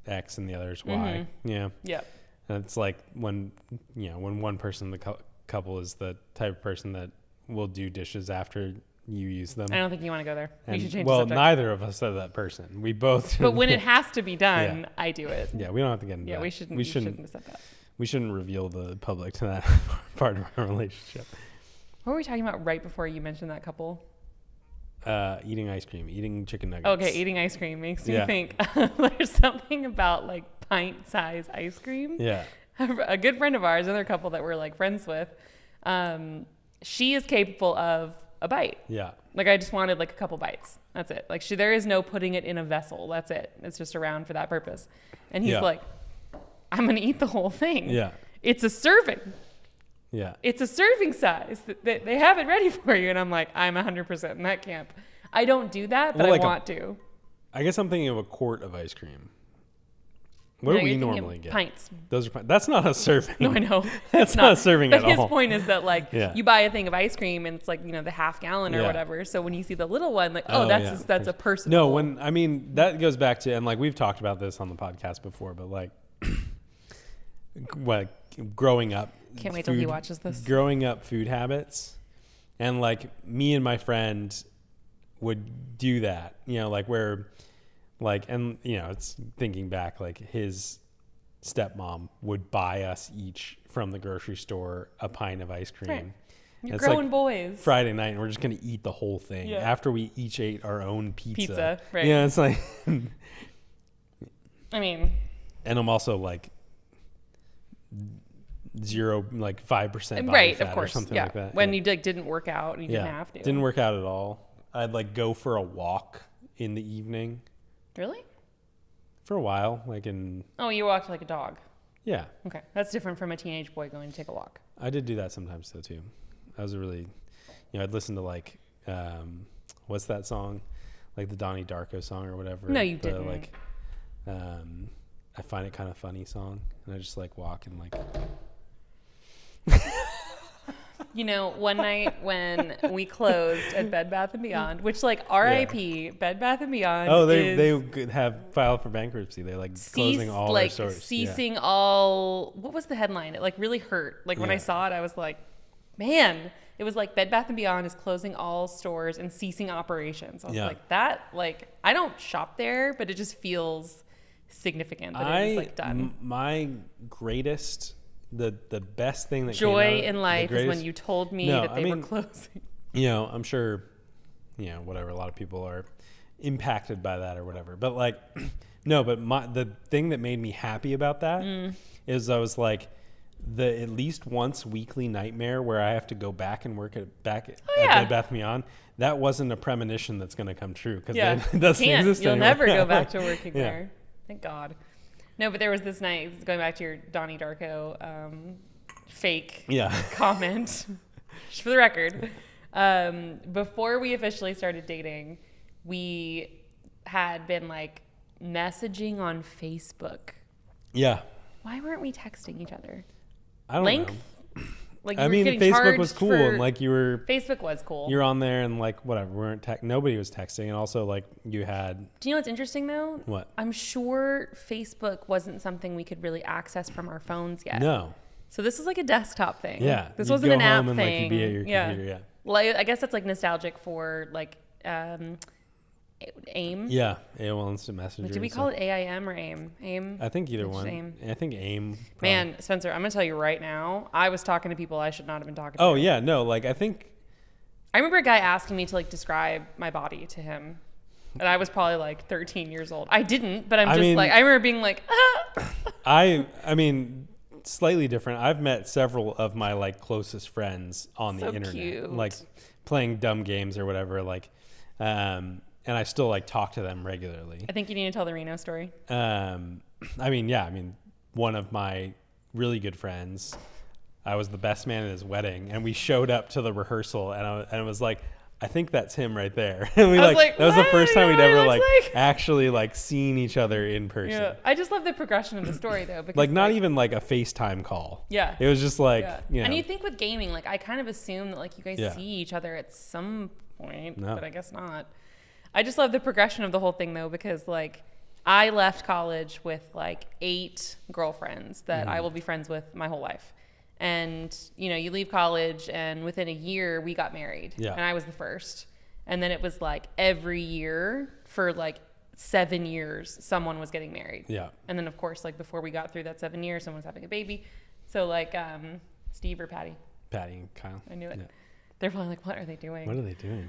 X and the other is Y. Mm-hmm. Yeah. Yeah. And it's like when one person in the couple is the type of person that will do dishes after you use them. I don't think you want to go there. We should change the subject. Neither of us are that person. We both. But when it has to be done, I do it. Yeah, we don't have to get into that. Yeah, we shouldn't have said that. We shouldn't reveal the public to that part of our relationship. What were we talking about right before you mentioned that couple? Eating ice cream, eating chicken nuggets. Okay, eating ice cream makes me think there's something about like pint-size ice cream. Yeah. A good friend of ours, another couple that we're like friends with, she is capable of a bite. Yeah. Like I just wanted like a couple bites. That's it. Like there is no putting it in a vessel. That's it. It's just around for that purpose. And he's like, I'm going to eat the whole thing. Yeah. It's a serving. Yeah. It's a serving size. They have it ready for you. And I'm like, I'm 100% in that camp. I don't do that, but I want to. I guess I'm thinking of a quart of ice cream. What do we normally get? Pints. Those are pints. That's not a serving. No, I know. That's not a serving at all. But his point is that like you buy a thing of ice cream and it's like, the half gallon or whatever. So when you see the little one, like, that's a personal. No, that goes back to, and like we've talked about this on the podcast before, but like growing up. Can't wait till he watches this. Growing up food habits. And like me and my friend would do that, like where like, and it's thinking back, like his stepmom would buy us each from the grocery store a pint of ice cream. Right. You're growing like boys. Friday night, and we're just going to eat the whole thing after we each ate our own pizza. Right. Yeah, it's like. I mean. And I'm also like 5% body right, fat of course, or something like that. When you didn't work out and you didn't have to. Didn't work out at all. I'd like go for a walk in the evening. Really? For a while, like in. Oh, you walked like a dog. Yeah. Okay, that's different from a teenage boy going to take a walk. I did do that sometimes though too. I was a really, I'd listen to like, what's that song, like the Donnie Darko song or whatever. No, you didn't. Like, I find it kind of funny song, and I just like walk and like. One night when we closed at Bed Bath & Beyond, which like RIP, Bed Bath & Beyond. Oh, they could have filed for bankruptcy. They're like closing all their stores. Ceasing all, what was the headline? It like really hurt. Like when I saw it, I was like, man, it was like Bed Bath & Beyond is closing all stores and ceasing operations. I was like, that, like, I don't shop there, but it just feels significant that it was like done. My greatest... The best thing that joy in life is when you told me that they were closing. I'm sure, whatever, a lot of people are impacted by that or whatever. But like No, but the thing that made me happy about that is I was like, the at least once weekly nightmare where I have to go back and work at Bed Bath & Beyond, that wasn't a premonition that's going to come true, because it doesn't exist You'll anymore. never go back to working there. Thank God. No, but there was this night, going back to your Donnie Darko fake comment, just for the record. Before we officially started dating, we had been like messaging on Facebook. Yeah. Why weren't we texting each other? I don't know. Like, I mean, Facebook was cool, and like you were. Facebook was cool. You're on there, and like whatever, we weren't nobody was texting, and also like you had. Do you know what's interesting though? What? I'm sure Facebook wasn't something we could really access from our phones yet. No. So this was like a desktop thing. Yeah. This wasn't an app and, thing. Like, you'd be at your computer. Yeah. Well, I guess that's like nostalgic for like AIM. Yeah, AOL Instant Messenger. Did we call it AIM or AIM? AIM? I think either one. AIM. I think AIM. Probably. Man, Spencer, I'm going to tell you right now, I was talking to people I should not have been talking to. Oh, yeah. No, like I think. I remember a guy asking me to like describe my body to him. And I was probably like 13 years old. I didn't, but I remember being like, ah. I mean, slightly different. I've met several of my like closest friends on the internet. Cute. Like playing dumb games or whatever. Like, and I still like talk to them regularly. I think you need to tell the Reno story. I mean, one of my really good friends, I was the best man at his wedding, and we showed up to the rehearsal, and I was like, I think that's him right there. And we that was the first time we'd ever like actually like seen each other in person. Yeah. I just love the progression of the story though. Because, like not even like a FaceTime call. Yeah. It was just like, you know. And you think with gaming, like I kind of assume that like you guys see each other at some point, but I guess not. I just love the progression of the whole thing though, because like I left college with like 8 girlfriends that I will be friends with my whole life. And, you know, you leave college and within a year we got married. Yeah. And I was the first. And then it was like every year for like 7 years, someone was getting married. Yeah. And then of course, like before we got through that 7 years, someone's having a baby. So like Steve or Patty. Patty and Kyle. I knew it. Yeah. They're probably like, what are they doing? What are they doing?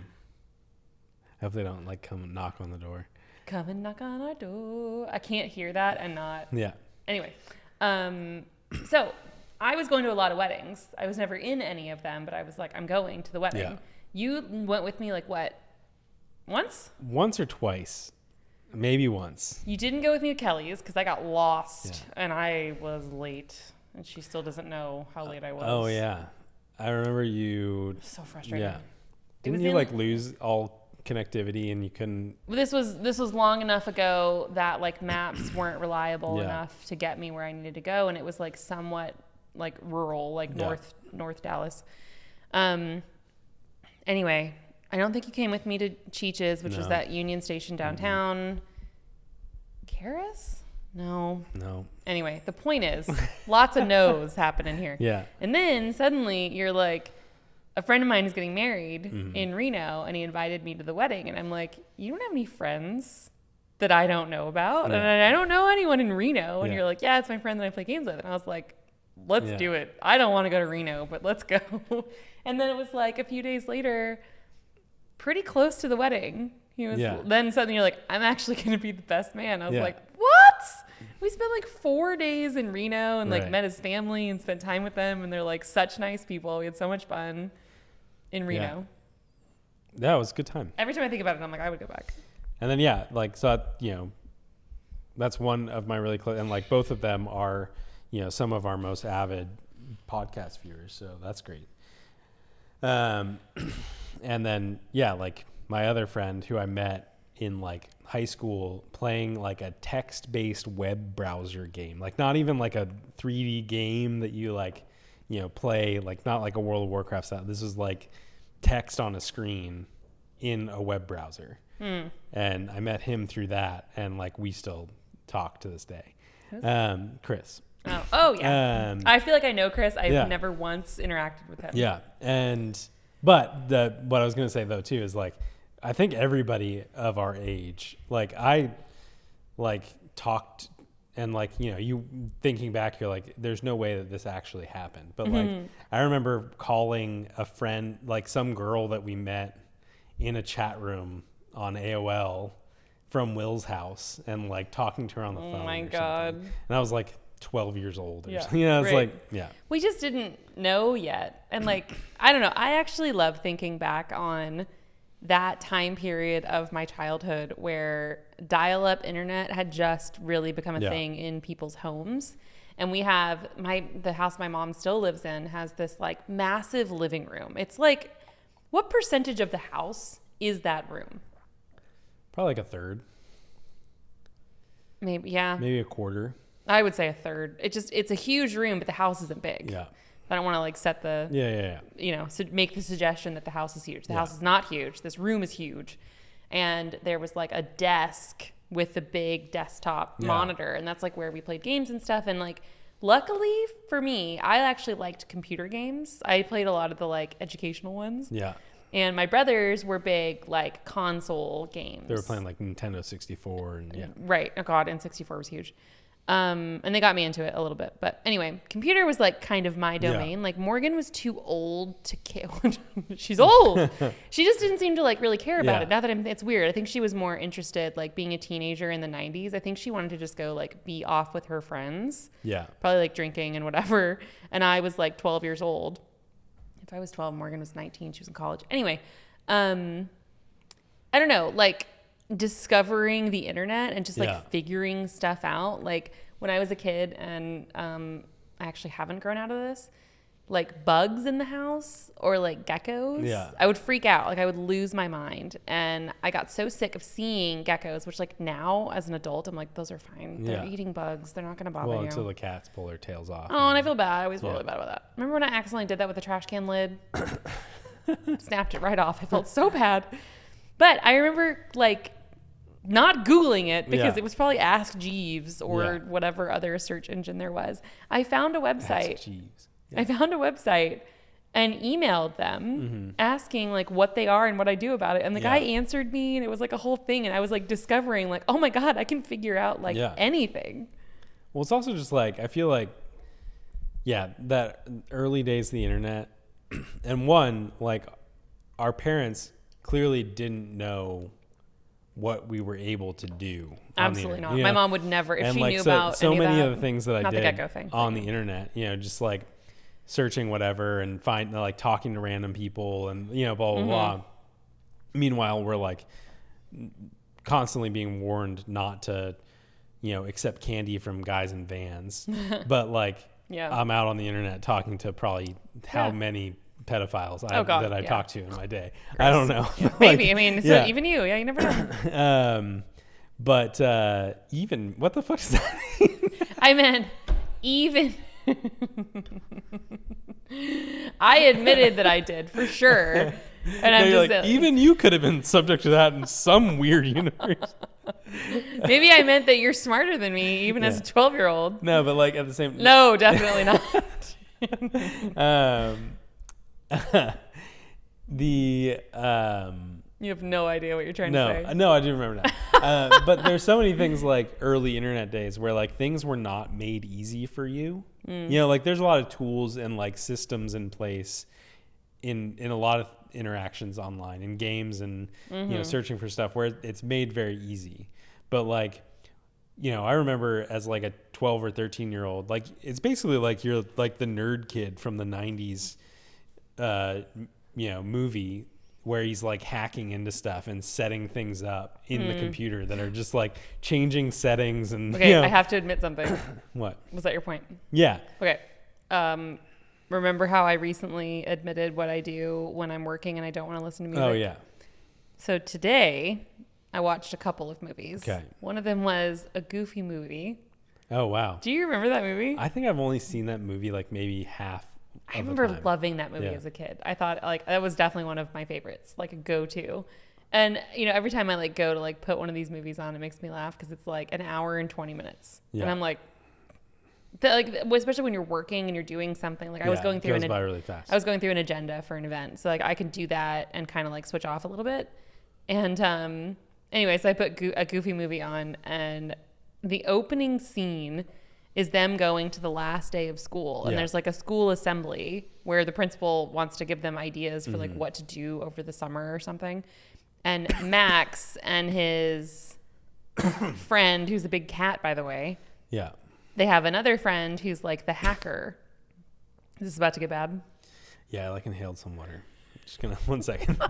I hope they don't like come and knock on the door. Come and knock on our door. I can't hear that and not. Yeah. Anyway, so I was going to a lot of weddings. I was never in any of them, but I was like, I'm going to the wedding. Yeah. You went with me like what? Once? Once or twice. Maybe once. You didn't go with me to Kelly's because I got lost and I was late. And she still doesn't know how late I was. Oh, yeah. I remember you. So frustrating. Yeah. Didn't you like lose all connectivity and you couldn't? This was long enough ago that like maps weren't reliable enough to get me where I needed to go, and it was like somewhat like rural, like North Dallas. Anyway, I don't think you came with me to Cheech's, which was that Union Station downtown. Karis? No. Anyway, the point is, lots of no's happening here. Yeah. And then suddenly you're like, a friend of mine is getting married in Reno, and he invited me to the wedding. And I'm like, you don't have any friends that I don't know about? Yeah. And I don't know anyone in Reno. And you're like, yeah, it's my friend that I play games with. And I was like, let's do it. I don't want to go to Reno, but let's go. And then it was like a few days later, pretty close to the wedding. He was then suddenly you're like, I'm actually going to be the best man. I was like, what? We spent like 4 days in Reno and like met his family and spent time with them. And they're like such nice people. We had so much fun in Reno. Yeah, it was a good time. Every time I think about it, I'm like, I would go back. And then, that's one of my really close, and like both of them are, some of our most avid podcast viewers. So that's great. And then, like my other friend who I met in like high school playing like a text-based web browser game, like not even like a 3D game that you like, play, like not like a World of Warcraft style. This is like text on a screen in a web browser. And I met him through that, and like we still talk to this day. Chris. Oh yeah. I feel like I know Chris. I've never once interacted with him. Yeah. But what I was going to say though too is like, I think everybody of our age, like I like talked and like, you thinking back, you're like, there's no way that this actually happened. But like, I remember calling a friend, like some girl that we met in a chat room on AOL from Will's house and like talking to her on the phone. Oh my God. Something. And I was like 12 years old. Or Yeah. something. It's Right. like, yeah. We just didn't know yet. And like, I don't know. I actually love thinking back on that time period of my childhood where dial-up internet had just really become a thing in people's homes. And we have the house my mom still lives in has this like massive living room. It's like, what percentage of the house is that room? Probably like a third. Maybe, yeah. Maybe a quarter. I would say a third. It's a huge room, but the house isn't big. Yeah. I don't want to like set the, you know, make the suggestion that the house is huge. The house is not huge. This room is huge. And there was like a desk with the big desktop monitor. And that's like where we played games and stuff. And like, luckily for me, I actually liked computer games. I played a lot of the like educational ones. Yeah. And my brothers were big like console games. They were playing like Nintendo 64 and Right. Oh God, N64 was huge. And they got me into it a little bit. But anyway, computer was like kind of my domain. Yeah. Like Morgan was too old to care. She's old. She just didn't seem to like really care about it. Now that it's weird. I think she was more interested like being a teenager in the 90s. I think she wanted to just go like be off with her friends. Yeah. Probably like drinking and whatever. And I was like 12 years old. If I was 12, Morgan was 19. She was in college. Anyway, I don't know, like discovering the internet and just like figuring stuff out. Like when I was a kid and I actually haven't grown out of this, like bugs in the house or like geckos, I would freak out. Like I would lose my mind. And I got so sick of seeing geckos, which like now as an adult, I'm like, those are fine. They're eating bugs. They're not going to bother you. Well, until the cats pull their tails off. Oh, and I feel bad. I always feel really bad about that. Remember when I accidentally did that with a trash can lid? Snapped it right off. I felt so bad. But I remember like not Googling it because it was probably Ask Jeeves or whatever other search engine there was. I found a website. Ask Jeeves. I found a website and emailed them asking like what they are and what I do about it. And the guy answered me and it was like a whole thing. And I was like discovering like, oh my God, I can figure out like anything. Well, it's also just like, I feel like, that early days of the internet and one, like our parents clearly didn't know what we were able to do. Absolutely not. My mom would never, if and she like, knew about so any many of that, of the things that I not the did gecko thing, on the internet, just like searching whatever and like talking to random people and, blah, blah, blah. Meanwhile, we're like constantly being warned not to, accept candy from guys in vans. But like, I'm out on the internet talking to probably how many pedophiles that I talked to in my day. Gross. I don't know. Yeah, maybe. I mean, so even you. Yeah, you never know. But even, what the fuck does that mean? I meant even. I admitted that I did, for sure. And I'm just like, even you could have been subject to that in some weird universe. Maybe I meant that you're smarter than me, even as a 12-year-old. No, but like at the same... No, definitely not. You have no idea what you're trying to say. No, I do remember that. But there's so many things like early internet days where like things were not made easy for you. Like there's a lot of tools and like systems in place in a lot of interactions online in games and searching for stuff where it's made very easy. But like, I remember as like a 12 or 13 year old, like it's basically like you're like the nerd kid from the 90s movie where he's like hacking into stuff and setting things up in the computer that are just like changing settings and okay, I have to admit something. What? Was that your point? Yeah. Okay. Remember how I recently admitted what I do when I'm working and I don't want to listen to music? Oh yeah. So today I watched a couple of movies. Okay. One of them was a Goofy movie. Oh wow. Do you remember that movie? I think I've only seen that movie like maybe half. I remember loving that movie as a kid. I thought like that was definitely one of my favorites, like a go-to. And every time I like go to like put one of these movies on, it makes me laugh because it's like an hour and 20 minutes. Yeah. And I'm like, especially when you're working and you're doing something. Like I was going through it goes by really fast. I was going through an agenda for an event, so like I can do that and kind of like switch off a little bit. And anyway, so I put a Goofy movie on, and the opening scene is them going to the last day of school, and there's like a school assembly where the principal wants to give them ideas for like what to do over the summer or something. And Max and his friend who's a big cat, by the way. Yeah. They have another friend who's like the hacker. Is this about to get bad? Yeah, I like inhaled some water. Just gonna 1 second.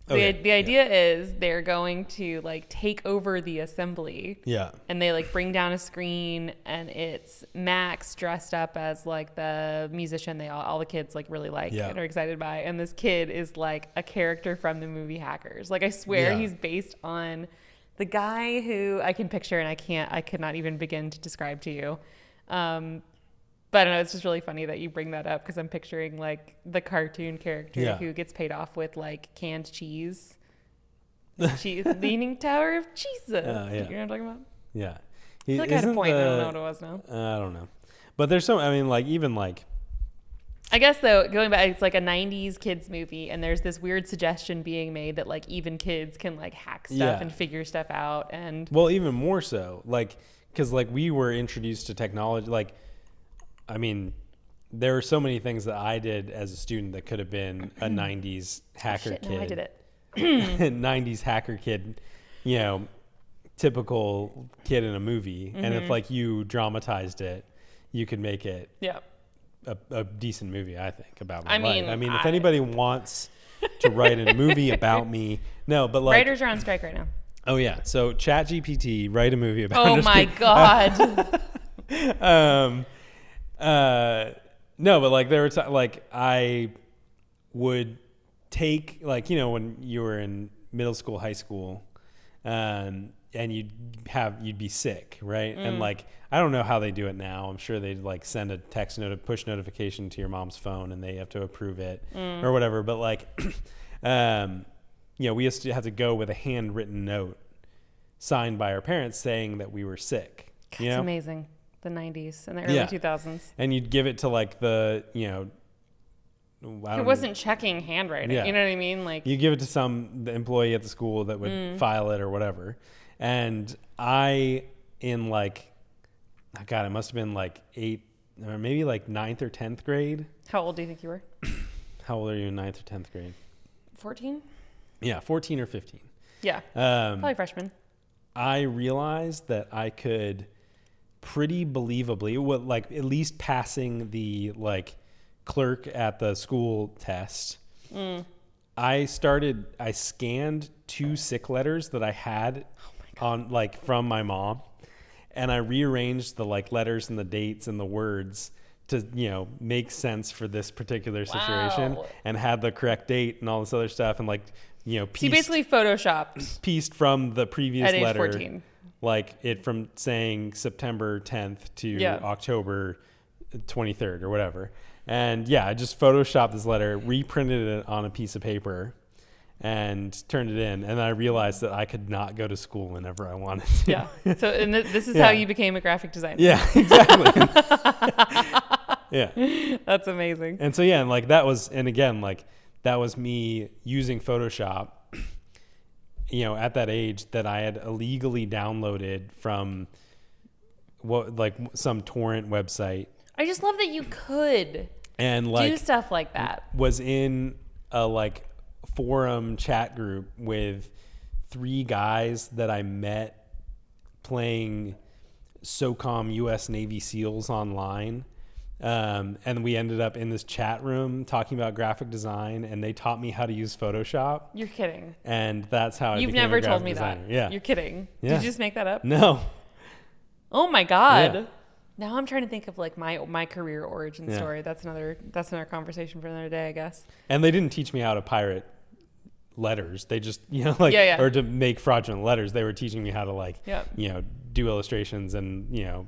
The idea is they're going to like take over the assembly. Yeah. And they like bring down a screen, and it's Max dressed up as like the musician they all the kids like really like and are excited by. And this kid is like a character from the movie Hackers. Like I swear he's based on the guy who I can picture, and I could not even begin to describe to you. But I don't know, it's just really funny that you bring that up because I'm picturing like the cartoon character who gets paid off with like canned cheese. Leaning Tower of Jesus. You know what I'm talking about? Yeah. I feel like I had a point. I don't know what it was now. I don't know. But there's so, I mean, like, even like. I guess, though, going back, it's like a 90s kids movie, and there's this weird suggestion being made that like even kids can like hack stuff and figure stuff out. And well, even more so, like, because like we were introduced to technology, like, I mean, there were so many things that I did as a student that could have been a 90s hacker kid. No, I did it. 90s hacker kid, you know, typical kid in a movie. And if like you dramatized it, you could make it a decent movie, I think, about my life. I mean, if anybody wants to write a movie about me, no, but like. Writers are on strike right now. Oh, yeah. So ChatGPT, write a movie about me. Oh, my God. No, but like there were like I would take like, you know, when you were in middle school, high school, and you'd be sick, right? And like I don't know how they do it now. I'm sure they'd like send a push notification to your mom's phone, and they have to approve it or whatever. But like, you know, we used to have to go with a handwritten note signed by our parents saying that we were sick. That's amazing. The 90s and the early 2000s. And you'd give it to like the, you know, it wasn't checking handwriting. Yeah. You know what I mean? Like you give it to the employee at the school that would file it or whatever. And I, in like, oh God, it must have been like 8th or maybe like 9th or 10th grade. How old do you think you were? How old are you in 9th or 10th grade? 14? Yeah, 14 or 15. Yeah. Probably freshman. I realized that I could pretty believably, like at least passing the like clerk at the school test. I scanned 2 sick letters that I had on like from my mom, and I rearranged the like letters and the dates and the words to, you know, make sense for this particular situation, and had the correct date and all this other stuff, and like, you know, so you basically pieced from the previous at letter. Age 14. Like it from saying September 10th to October 23rd or whatever. And yeah, I just photoshopped this letter, reprinted it on a piece of paper, and turned it in. And I realized that I could not go to school whenever I wanted to. Yeah. So and this is how you became a graphic designer. Yeah, exactly. Yeah. That's amazing. And so, yeah, and like that was me using Photoshop, you know, at that age, that I had illegally downloaded from some torrent website. I just love that you could and like do stuff like that. Was in a like forum chat group with 3 guys that I met playing SOCOM US Navy SEALs online. And we ended up in this chat room talking about graphic design, and they taught me how to use Photoshop. You're kidding. And that's how You've became never told me designer. that. Yeah. You're kidding. Yeah. Did you just make that up? No. Oh my God. Yeah. Now I'm trying to think of like my career origin story. That's another conversation for another day, I guess. And they didn't teach me how to pirate letters. They just, you know, like, or to make fraudulent letters. They were teaching me how to like, you know, do illustrations and, you know,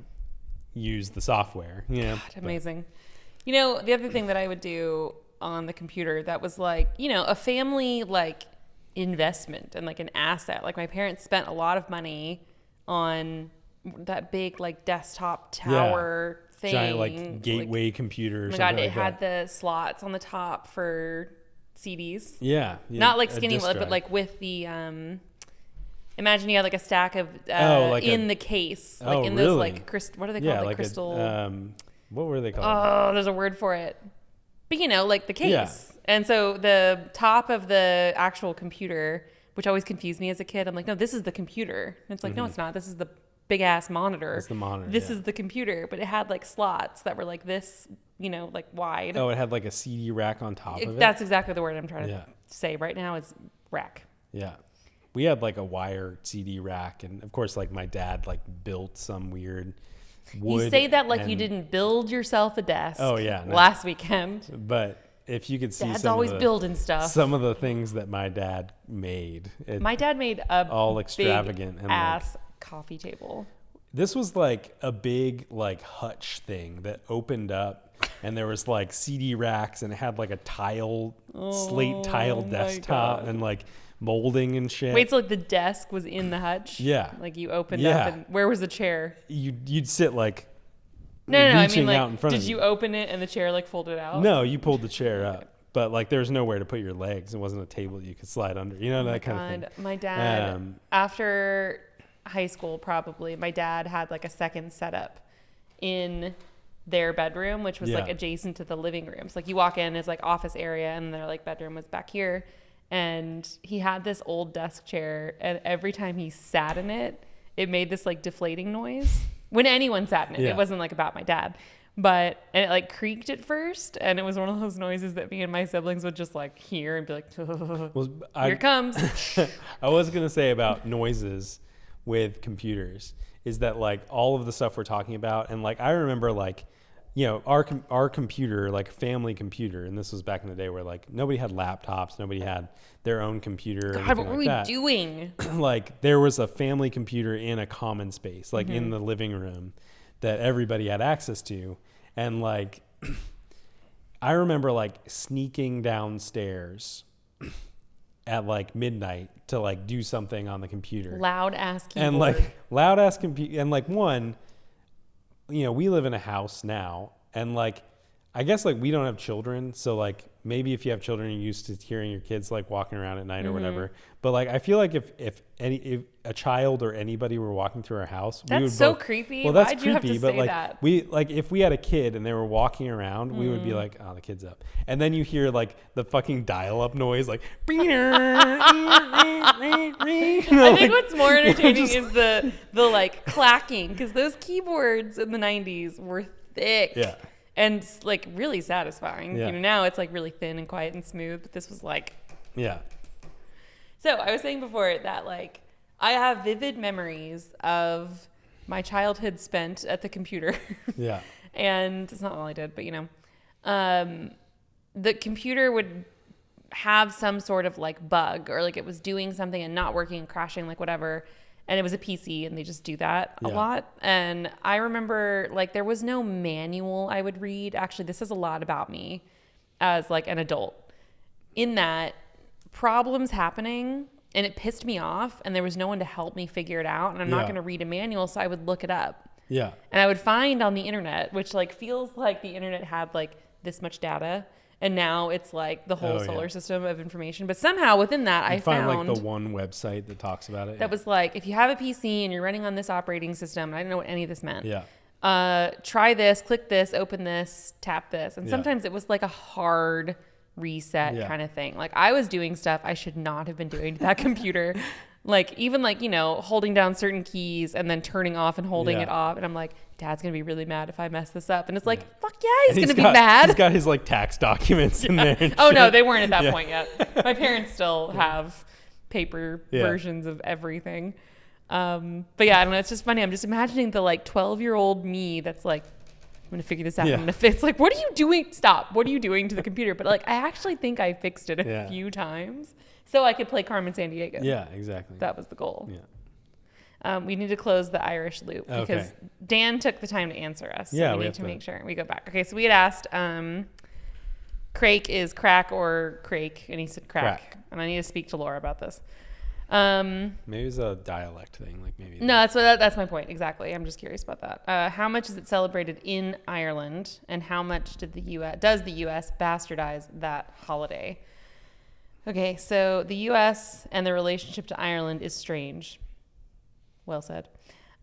use the software. You know? God, amazing. You know, the other thing that I would do on the computer that was like, you know, a family like investment and like an asset. Like my parents spent a lot of money on that big like desktop tower thing. Giant like gateway computer. Oh my God, it had the slots on the top for CDs. Yeah. Not like skinny, but like with the imagine you had like a stack of in the case, like in those like what are they called? Like crystal. What were they called? Oh, there's a word for it. But you know, like the case. Yeah. And so the top of the actual computer which always confused me as a kid. I'm like, no, this is the computer. And it's like, no, it's not. This is the big ass monitor. It's the monitor. This is the computer, but it had like slots that were like this, you know, like wide. Oh, it had like a CD rack on top of it. That's exactly the word I'm trying to say right now is rack. Yeah. We had like a wire CD rack, and of course, like my dad like built some weird wood. You say that like you didn't build yourself a desk. Oh yeah, no. Last weekend. But if you could see Dad's always building stuff. Some of the things that my dad made. My dad made a all extravagant big and ass coffee table. This was like a big like hutch thing that opened up, and there was like CD racks, and it had like a slate tile desktop and like molding and shit. Wait, so like the desk was in the hutch? Yeah. Like you opened up, and where was the chair? You'd sit like no, I mean like out in front did of you open it and the chair like folded out? No, you pulled the chair up, but like there's nowhere to put your legs. It wasn't a table you could slide under. You know, that kind of thing. My dad after high school probably, my dad had like a second setup in their bedroom, which was like adjacent to the living room. So like you walk in, it's like office area, and their like bedroom was back here. And he had this old desk chair, and every time he sat in it, it made this like deflating noise. When anyone sat in it, it wasn't like about my dad, and it like creaked at first, and it was one of those noises that me and my siblings would just like hear and be like, here it comes. I was gonna say about noises with computers is that like all of the stuff we're talking about, and like I remember like, you know, our computer, like family computer, and this was back in the day where like nobody had laptops, nobody had their own computer. God, what were we doing? Like there was a family computer in a common space, like in the living room, that everybody had access to, and like I remember like sneaking downstairs at like midnight to like do something on the computer. Loud ass keyboard. And like loud ass computer, and like one. You know, we live in a house now, and like, I guess like we don't have children, so like maybe if you have children, you're used to hearing your kids like walking around at night or whatever. But like, I feel like if a child or anybody were walking through our house, that's we would so creepy. Well, that's Why'd creepy, you have to but say like that? we like if we had a kid and they were walking around, we would be like, oh, the kid's up, and then you hear like the fucking dial-up noise, like. I think what's more entertaining is the like clacking, because those keyboards in the 90s were thick and like really satisfying. You know, now it's like really thin and quiet and smooth, but this was like So I was saying before that like I have vivid memories of my childhood spent at the computer. And it's not all I did, but you know, the computer would have some sort of like bug, or like it was doing something and not working, crashing, like whatever. And it was a PC, and they just do that a lot. And I remember like there was no manual I would read. Actually, this says a lot about me as like an adult, in that problems happening and it pissed me off, and there was no one to help me figure it out. And I'm not going to read a manual, so I would look it up. And I would find on the internet, which like feels like the internet had like this much data. And now it's like the whole solar system of information. But somehow within that, I found like the one website that talks about it. That was like, if you have a PC and you're running on this operating system, and I didn't know what any of this meant. Try this, click this, open this, tap this. And sometimes it was like a hard reset kind of thing. Like I was doing stuff I should not have been doing to that computer. Like even like, you know, holding down certain keys and then turning off and holding it off. And I'm like, Dad's going to be really mad if I mess this up. And it's like, fuck yeah, he's going to be mad. He's got his like tax documents in there. Oh no, they weren't at that point yet. My parents still have paper versions of everything. But yeah, I don't know. It's just funny. I'm just imagining the like 12-year-old me that's like, I'm going to figure this out. I'm going to fix. Like, what are you doing? Stop. What are you doing to the computer? But like, I actually think I fixed it a few times so I could play Carmen Sandiego. Yeah, exactly. That was the goal. We need to close the Irish loop because Dan took the time to answer us. So we need to make sure we go back. Okay, so we had asked, Crake is crack or crake? And he said crack. And I need to speak to Laura about this. Maybe it's a dialect thing, like maybe. No, that's my point exactly. I'm just curious about that. How much is it celebrated in Ireland, and how much does the U.S. bastardize that holiday? Okay, so the U.S. and the relationship to Ireland is strange. Well said.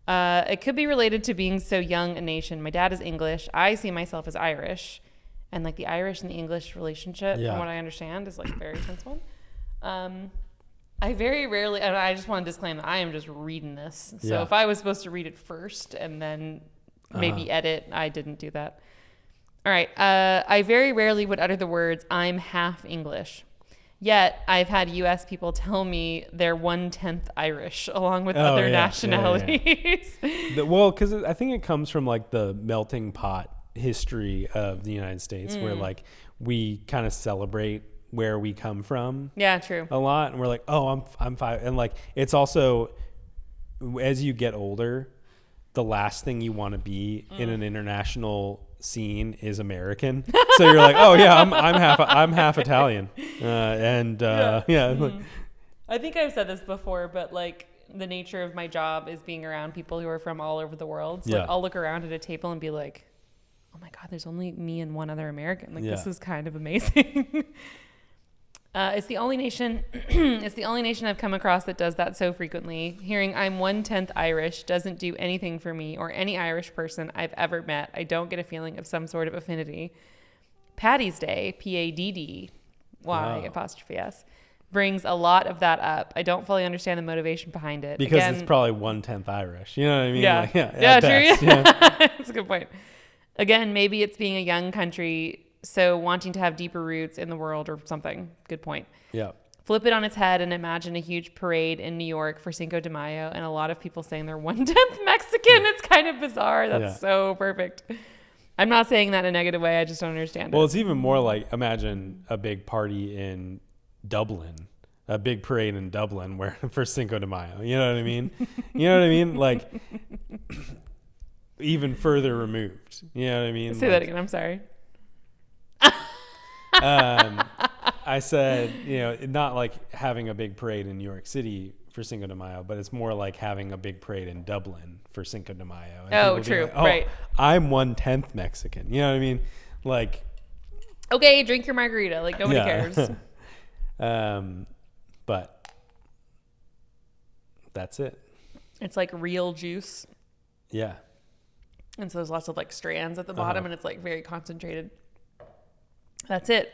It could be related to being so young a nation. My dad is English. I see myself as Irish, and like the Irish and the English relationship, from what I understand, is like a very tense one. I very rarely, and I just want to disclaim that I am just reading this. So Yeah. if I was supposed to read it first and then maybe edit, I didn't do that. All right. I very rarely would utter the words, I'm half English. Yet I've had U.S. people tell me they're 1/10 Irish, along with other nationalities. Well, because I think it comes from like the melting pot history of the United States, where like we kind of celebrate where we come from. Yeah, true. A lot, and we're like, oh, I'm five, and like it's also as you get older, the last thing you want to be in an international scene is American. So you're like, oh yeah, I'm half Italian, I think I've said this before, but like the nature of my job is being around people who are from all over the world. So like, I'll look around at a table and be like, oh my God, there's only me and one other American. Like this is kind of amazing. It's the only nation I've come across that does that so frequently. Hearing I'm 1/10 Irish doesn't do anything for me or any Irish person I've ever met. I don't get a feeling of some sort of affinity. Paddy's Day, PADDY', brings a lot of that up. I don't fully understand the motivation behind it. Because it's probably 1/10 Irish. You know what I mean? Yeah. Like, true. Yeah. That's a good point. Again, maybe it's being a young country, so wanting to have deeper roots in the world or something. Good point. Yeah. Flip it on its head and imagine a huge parade in New York for Cinco de Mayo and a lot of people saying they're 1/10 Mexican. It's kind of bizarre. That's so perfect. I'm not saying that in a negative way. I just don't understand Well, it's even more like, imagine a big party in Dublin, a big parade in Dublin where for Cinco de Mayo. You know what I mean? You know what I mean? Like even further removed. You know what I mean? Say that again. I'm sorry. I said, not like having a big parade in New York City for Cinco de Mayo, but it's more like having a big parade in Dublin for Cinco de Mayo. And oh, true. Like, right. I'm 1/10 Mexican. You know what I mean? Like, okay, drink your margarita. Like nobody cares. But that's it. It's like real juice. Yeah. And so there's lots of like strands at the bottom and it's like very concentrated. That's it.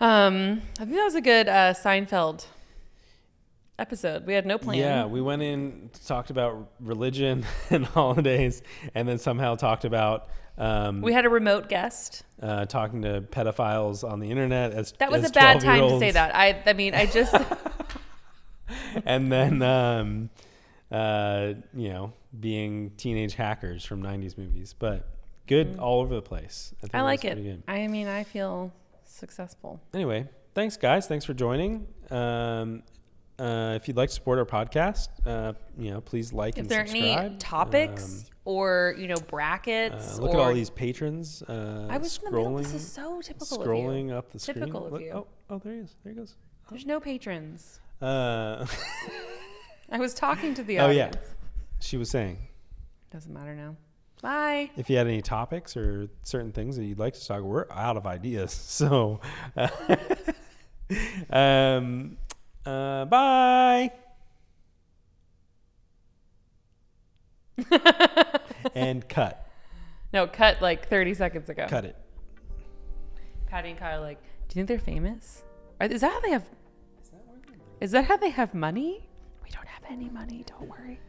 I think that was a good Seinfeld episode. We had no plan. Yeah, we went in, talked about religion and holidays, and then somehow talked about we had a remote guest talking to pedophiles on the internet as that was as a bad time to 12-year-olds. say that. I mean I just and then being teenage hackers from 90s movies, but good all over the place. I think I like it. good. I mean, I feel successful. Anyway, thanks guys. Thanks for joining. If you'd like to support our podcast, please like and subscribe. If there are any topics or, brackets. Look at all these patrons I was in the middle. This is so typical of you. Scrolling up the screen. Typical of you. Oh, there he is. There he goes. There's no patrons. I was talking to the audience. Oh, yeah. She was saying. Doesn't matter now. Bye. If you had any topics or certain things that you'd like to talk, we're out of ideas. So, bye. And cut. No, cut like 30 seconds ago. Cut it. Patty and Kyle are like, do you think they're famous? Is that how they have? Is that how they have money? We don't have any money. Don't worry.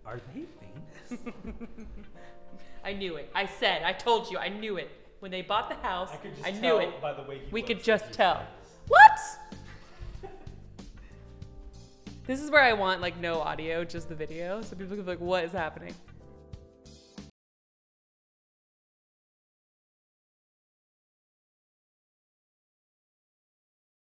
Are they famous? I knew it. I told you. I knew it. When they bought the house, I knew it. By the way We could just tell. What? This is where I want like no audio, just the video. So people can be like, what is happening?